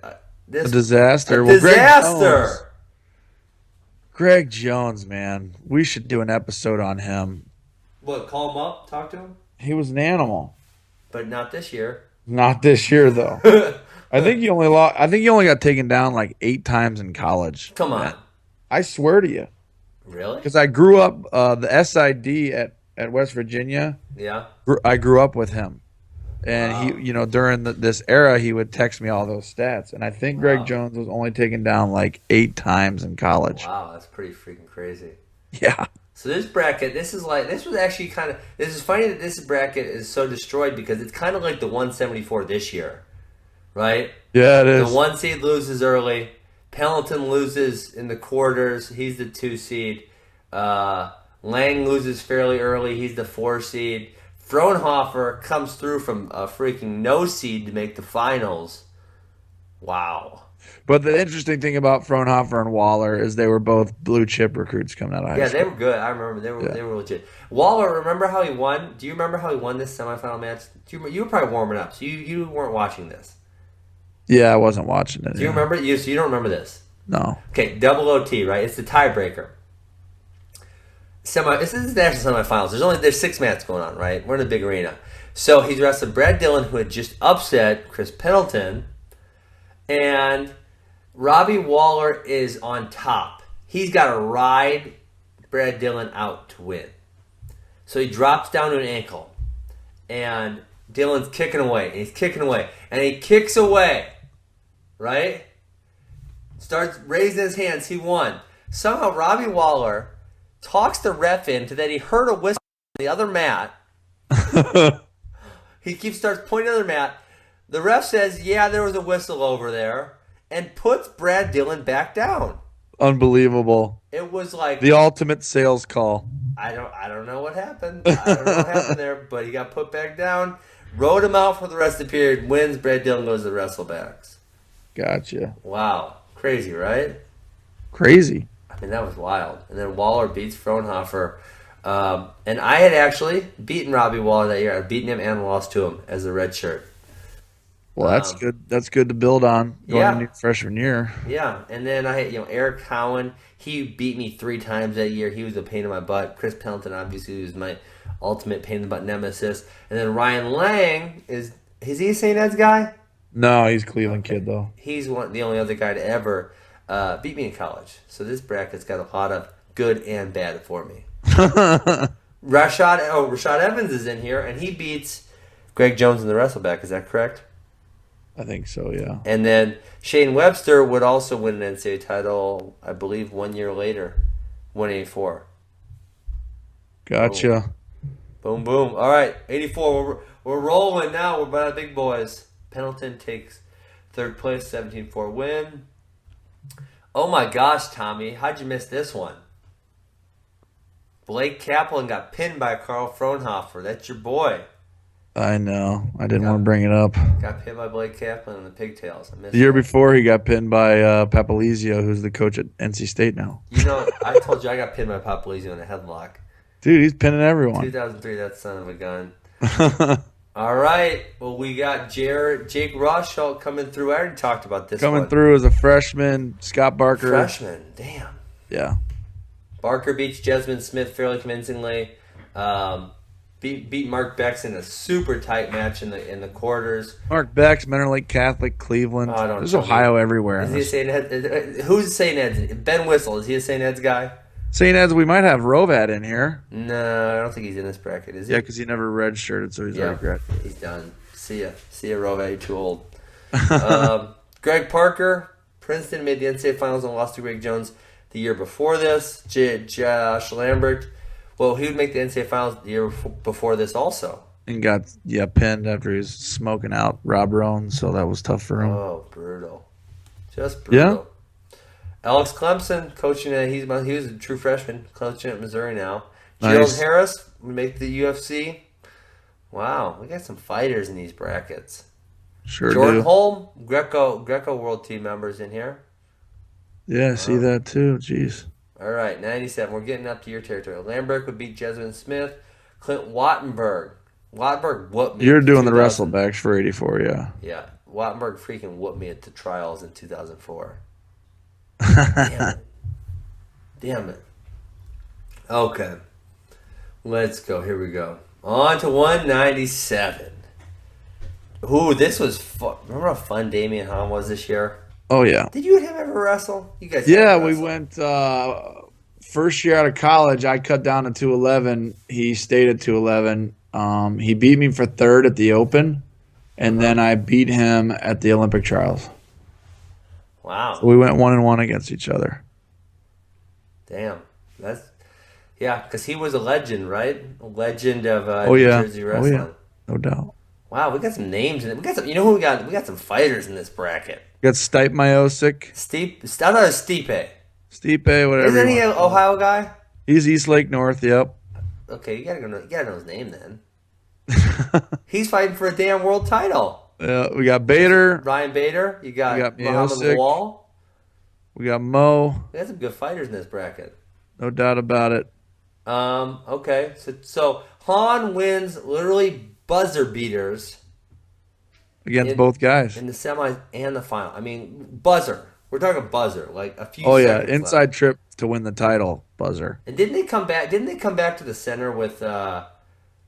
disaster. Disaster. Greg Jones, man. We should do an episode on him. What, call him up? Talk to him? He was an animal. But not this year. Not this year, though. I think he only got taken down like 8 times in college. Come on. I swear to you. Really? Because I grew up, the SID at West Virginia. Yeah. I grew up with him. And Wow. he, during this era, he would text me all those stats. And I think Greg Jones was only taken down like 8 times in college. Wow, that's pretty freaking crazy. Yeah. So this bracket, this is funny that this bracket is so destroyed because it's kind of like the 174 this year, right? Yeah, it is. The 1 seed loses early. Pendleton loses in the quarters. He's the 2 seed. Lang loses fairly early. He's the 4 seed. Fraunhofer comes through from a freaking no seed to make the finals. Wow. But the interesting thing about Fraunhofer and Waller is they were both blue chip recruits coming out of high school. Yeah, they were good. I remember they were legit. Waller, remember how he won? Do you remember how he won this semifinal match? You were probably warming up, so you weren't watching this. Yeah, I wasn't watching it. Do you remember? So you don't remember this? No. Okay, double OT, right? It's the tiebreaker. This is the national semifinals. There's 6 matches going on, right? We're in a big arena. So he's wrestling Brad Dillon, who had just upset Chris Pendleton, and Robbie Waller is on top. He's got to ride Brad Dillon out to win. So he drops down to an ankle, and Dillon's kicking away, and he's kicking away, and he kicks away, right? Starts raising his hands. He won. Somehow Robbie Waller talks the ref into that he heard a whistle on the other mat. He starts pointing to the other mat. The ref says, yeah, there was a whistle over there, and puts Brad Dillon back down. Unbelievable. It was like the ultimate sales call. I don't know what happened. I don't know what happened there, but he got put back down, rode him out for the rest of the period, wins, Brad Dillon goes to the Wrestlebacks. Gotcha. Wow. Crazy, right? Crazy. I mean, that was wild. And then Waller beats Fraunhofer. And I had actually beaten Robbie Waller that year. I'd beaten him and lost to him as a red shirt. Well, that's good. That's good to build on going into your freshman year. Yeah, and then I had Eric Cowan. He beat me 3 times that year. He was a pain in my butt. Chris Pendleton obviously was my ultimate pain in the butt nemesis. And then Ryan Lang is he a St. Ed's guy? No, he's a Cleveland kid though. He's the only other guy to ever beat me in college. So this bracket's got a lot of good and bad for me. Rashad Evans is in here, and he beats Greg Jones in the Wrestleback. Is that correct? I think so, yeah. And then Shane Webster would also win an NCAA title, I believe, 1 year later, 184. Gotcha. Boom, boom. All right, 84. We're rolling now. We're by the big boys. Pendleton takes 3rd place, 17-4 win. Oh my gosh, Tommy, how'd you miss this one? Blake Kaplan got pinned by Carl Fraunhofer. That's your boy. I know. I didn't want to bring it up. Got pinned by Blake Kaplan in the pigtails. The year before, he got pinned by Papalizio, who's the coach at NC State now. I told you I got pinned by Papalizio in a headlock. Dude, he's pinning everyone. 2003, that son of a gun. All right. Well, we got Jake Rothschild coming through. I already talked about this Coming one. through as a freshman. Scott Barker. Freshman. Damn. Yeah. Barker beats Jesmyn Smith fairly convincingly. Beat Mark Becks in a super tight match in the quarters. Mark Becks, Mentor Lake Catholic, Cleveland. Oh, There's Ohio everywhere. Is he a St. Ed's? Who's St. Ed's? Ben Whistle. Is he a St. Ed's guy? St. Ed's, we might have Rovat in here. No, I don't think he's in this bracket, is he? Yeah, because he never redshirted, so he's already graduated. He's done. See ya, Rovat. You're too old. Greg Parker, Princeton made the NCAA finals and lost to Greg Jones the year before this. Josh Lambert Well, he would make the NCAA finals the year before this also. And got pinned after he was smoking out Rob Rowan, so that was tough for him. Oh, brutal. Just brutal. Yeah. Alex Clemson coaching he was a true freshman coaching at Missouri now. Nice. Gerald Harris would make the UFC. Wow, we got some fighters in these brackets. Sure Jordan do. Holm, Greco World Team members in here. Yeah, I see that too. Jeez. All right, 97. We're getting up to your territory. Lambert would beat Jessamine Smith. Clint Wattenberg. Wattenberg whooped me. You're doing the wrestlebacks for 84, yeah. Yeah. Wattenberg freaking whooped me at the trials in 2004. Damn it. Okay. Let's go. Here we go. On to 197. Ooh, this was fun. Remember how fun Damian Hahn was this year? Oh, yeah. Did you and him ever wrestle? You guys Yeah, ever we wrestle? went first year out of college. I cut down to 211. He stayed at 211. He beat me for third at the Open, and then I beat him at the Olympic trials. Wow. So we went 1-1 against each other. Damn. Yeah, because he was a legend, right? A legend of Oh, New yeah. Jersey Oh, wrestling. yeah. No doubt. Wow, we got some names in it. We got some. You know who we got? We got some fighters in this bracket. We got Stipe Miocic, I thought it was Stipe. Stipe, whatever. Isn't he you an want to call him. Ohio guy? He's East Lake North, yep. Okay, you gotta know his name then. He's fighting for a damn world title. We got Bader. Ryan Bader. You got, We got Muhammad Miocic. Lawal. We got Mo. We got some good fighters in this bracket. No doubt about it. Okay. So Hahn wins literally buzzer beaters Against both guys. in the semis and the final. I mean, buzzer. We're talking buzzer, like a few. Oh, yeah. seconds Inside left. trip to win the title buzzer. And didn't they come back? Didn't they come back to the center with?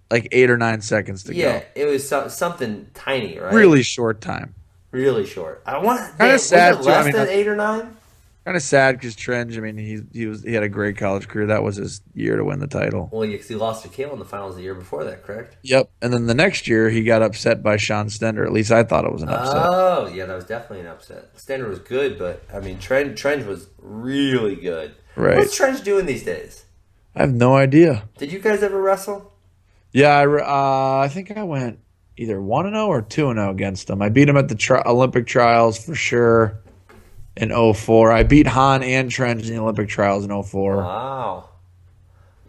Like 8 or 9 seconds to Yeah, go. it was something tiny, right? Really short time. really short. I want Kinda sad, was too. it I less mean, than 8 or 9? Kind of sad because Trench, I mean, he had a great college career. That was his year to win the title. Well, because he lost to Kale in the finals the year before that, correct? Yep. And then the next year, he got upset by Sean Stender. At least I thought it was an upset. Oh, yeah, that was definitely an upset. Standard was good, but I mean, Trench was really good. Right. What's Trench doing these days? I have no idea. Did you guys ever wrestle? Yeah, I think I went either 1-0 or 2-0 against him. I beat him at the Olympic trials for sure in 04. I beat Hahn and Trench in the Olympic trials in 04. Wow.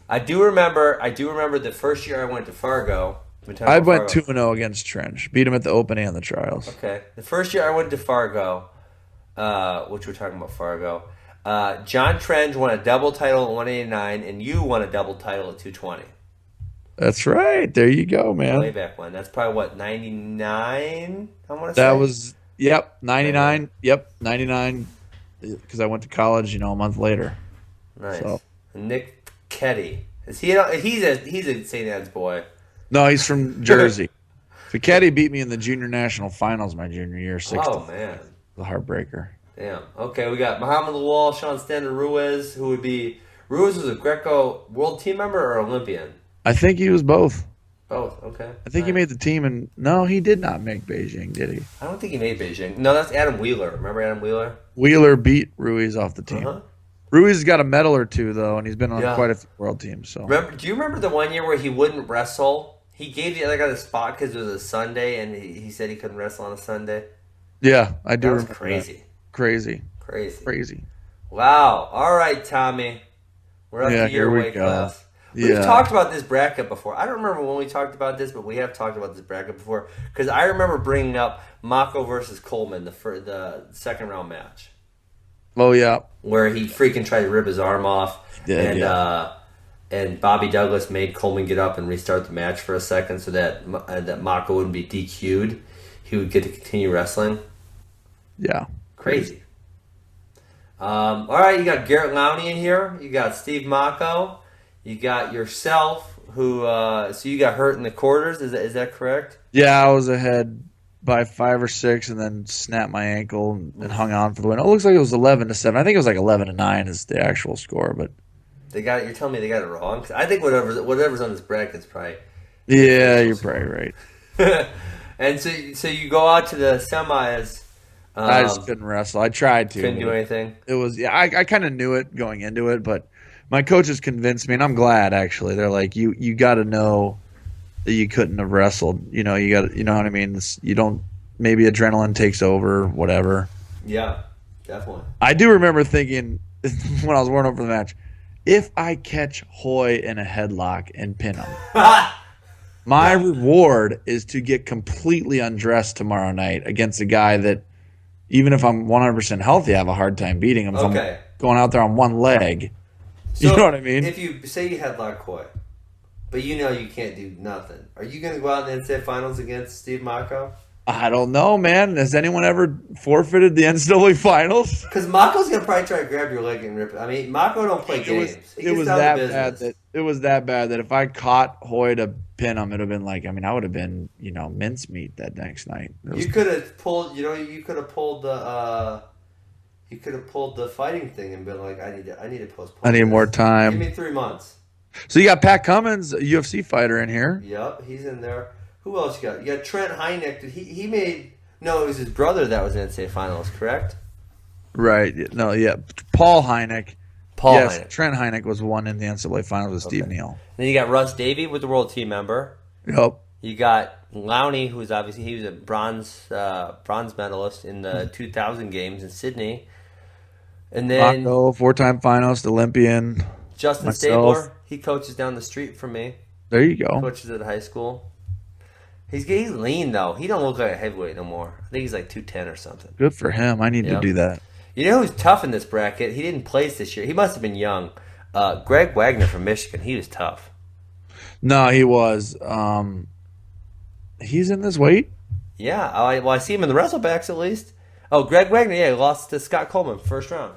I do remember the first year I went to Fargo. I went 2-0 against Trench. Beat him at the Open and the trials. Okay. The first year I went to Fargo, which we're talking about Fargo, John Trench won a double title at 189, and you won a double title at 220. That's right. There you go, man. Way back when. That's probably, what, 99? I want to say? That was, 99. Yep, 99. Because I went to college, a month later. Nice. So. Nick Ketty. He's a St. Ed's boy. No, he's from Jersey. Fichetti beat me in the junior national finals my junior year, 6 Oh, man. the heartbreaker. Damn. Okay, we got Muhammad Lawal, Sean Stanton, Ruiz, who would be... Ruiz was a Greco World Team member or Olympian? I think he was both. Both, okay. I think he made the team, and no, he did not make Beijing, did he? I don't think he made Beijing. No, that's Adam Wheeler. Remember Adam Wheeler? Wheeler beat Ruiz off the team. Uh-huh. Ruiz has got a medal or two, though, and he's been on Yeah. quite a few world teams. So Do you remember the one year where he wouldn't wrestle? He gave the other guy the spot because it was a Sunday, and he said he couldn't wrestle on a Sunday. yeah, I do That was remember crazy. that. Crazy. Crazy. Wow. All right, Tommy. We're up Yeah, to your here we weight go. class. We've Yeah. talked about this bracket before. I don't remember when we talked about this, but we have talked about this bracket before because I remember bringing up Mako versus Coleman, the second round match, Oh yeah, where he freaking tried to rip his arm off, did, and Bobby Douglas made Coleman get up and restart the match for a second so that Mako wouldn't be DQ'd. He would get to continue wrestling. yeah. Crazy. All right, you got Garrett Lowney in here. You got Steve Mako. You got yourself, who so you got hurt in the quarters. Is that correct? Yeah, I was ahead by 5 or 6, and then snapped my ankle and hung on for the win. It looks like it was 11-7. I think it was like 11-9 is the actual score, but They got it. You're telling me they got it wrong? 'Cause I think whatever's on this bracket's probably. yeah, you're probably right. And so you go out to the semis. I just couldn't wrestle. I tried to. Couldn't do anything. It was I kind of knew it going into it, but My coaches convinced me, and I'm glad actually. They're like, you got to know that you couldn't have wrestled. You know, you know what I mean. You don't. Maybe adrenaline takes over, whatever. Yeah, definitely. I do remember thinking when I was warming up for the match, if I catch Hoy in a headlock and pin him, my reward is to get completely undressed tomorrow night against a guy that, even if I'm 100% healthy, I have a hard time beating him. If I'm going out there on one leg. So you know what I mean? If you say you headlock Hoy, but you know you can't do nothing, are you going to go out in the NCAA finals against Steve Mako? I don't know, man. Has anyone ever forfeited the NCAA finals? Because Mako's gonna probably try to grab your leg and rip it. I mean, Mako don't play games. It was that bad that if I caught Hoy to pin him, it'd have been like, I mean, I would have been, mincemeat that next night. You could have pulled, you could have pulled the fighting thing and been like, I need to postpone. I need more time. Give me 3 months. So you got Pat Cummins, a UFC fighter, in here. Yep, he's in there. Who else you got? You got Trent Hynek. He made... No, it was his brother that was in NCAA finals, correct? Right. No, yeah. Paul Hynek. Hynek. Trent Hynek was one in the NCAA finals with Steve Neal. Then you got Russ Davey with the World Team member. Yep. You got Lowney, who's obviously... He was a bronze medalist in the 2000 games in Sydney. And then... Mako, 4-time finalist, Olympian. Justin Stabler. He coaches down the street from me. There you go. Coaches at high school. He's lean, though. He don't look like a heavyweight no more. I think he's like 210 or something. Good for him. I need to do that. You know who's tough in this bracket? He didn't place this year. He must have been young. Greg Wagner from Michigan. He was tough. No, he was. He's in this weight? Yeah. I see him in the wrestlebacks at least. Oh, Greg Wagner, he lost to Scott Coleman first round.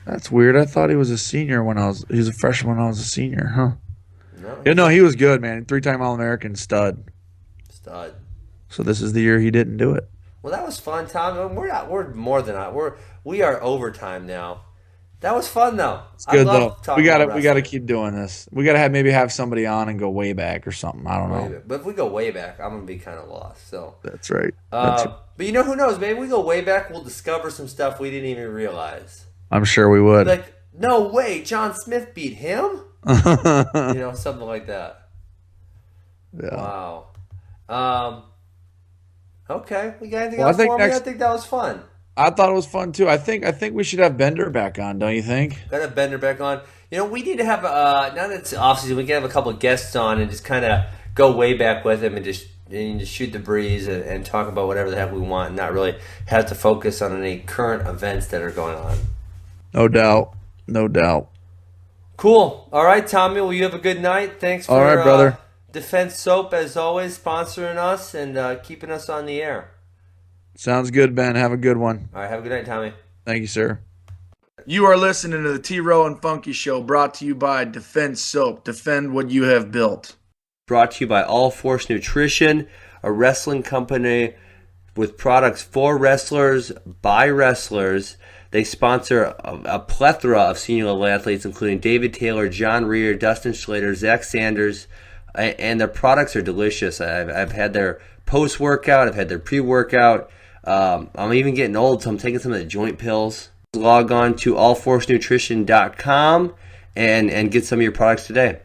That's weird. I thought he was a senior he was a freshman when I was a senior, huh? No, he was good, man. 3-time All-American stud. So this is the year he didn't do it. Well, that was fun, Tom. We're more than we are overtime now. That was fun though. It's good though. We gotta keep doing this. We gotta have somebody on and go way back or something. I don't know. But if we go way back, I'm gonna be kind of lost. So that's right. But who knows? Maybe we go way back. We'll discover some stuff we didn't even realize. I'm sure we would. Like, no way, John Smith beat him. Something like that. Yeah. Wow. Okay. We got anything else for me? I think that was fun. I thought it was fun too. I think we should have Bender back on, don't you think? Gotta have Bender back on. We need to have now that it's off season, we can have a couple of guests on and just kind of go way back with him and just shoot the breeze and talk about whatever the heck we want and not really have to focus on any current events that are going on. No doubt. Cool. All right, Tommy. Well, you have a good night. Thanks for all right, brother. Defense Soap, as always, sponsoring us and keeping us on the air. Sounds good, Ben. Have a good one. All right, have a good night, Tommy. Thank you, sir. You are listening to the T-Row and Funky Show, brought to you by Defense Soap. Defend what you have built. Brought to you by All Force Nutrition, a wrestling company with products for wrestlers, by wrestlers. They sponsor a plethora of senior level athletes, including David Taylor, John Rear, Dustin Schlater, Zach Sanders, and their products are delicious. I've had their post-workout. I've had their pre-workout. I'm even getting old, so I'm taking some of the joint pills. Log on to allforcenutrition.com and get some of your products today.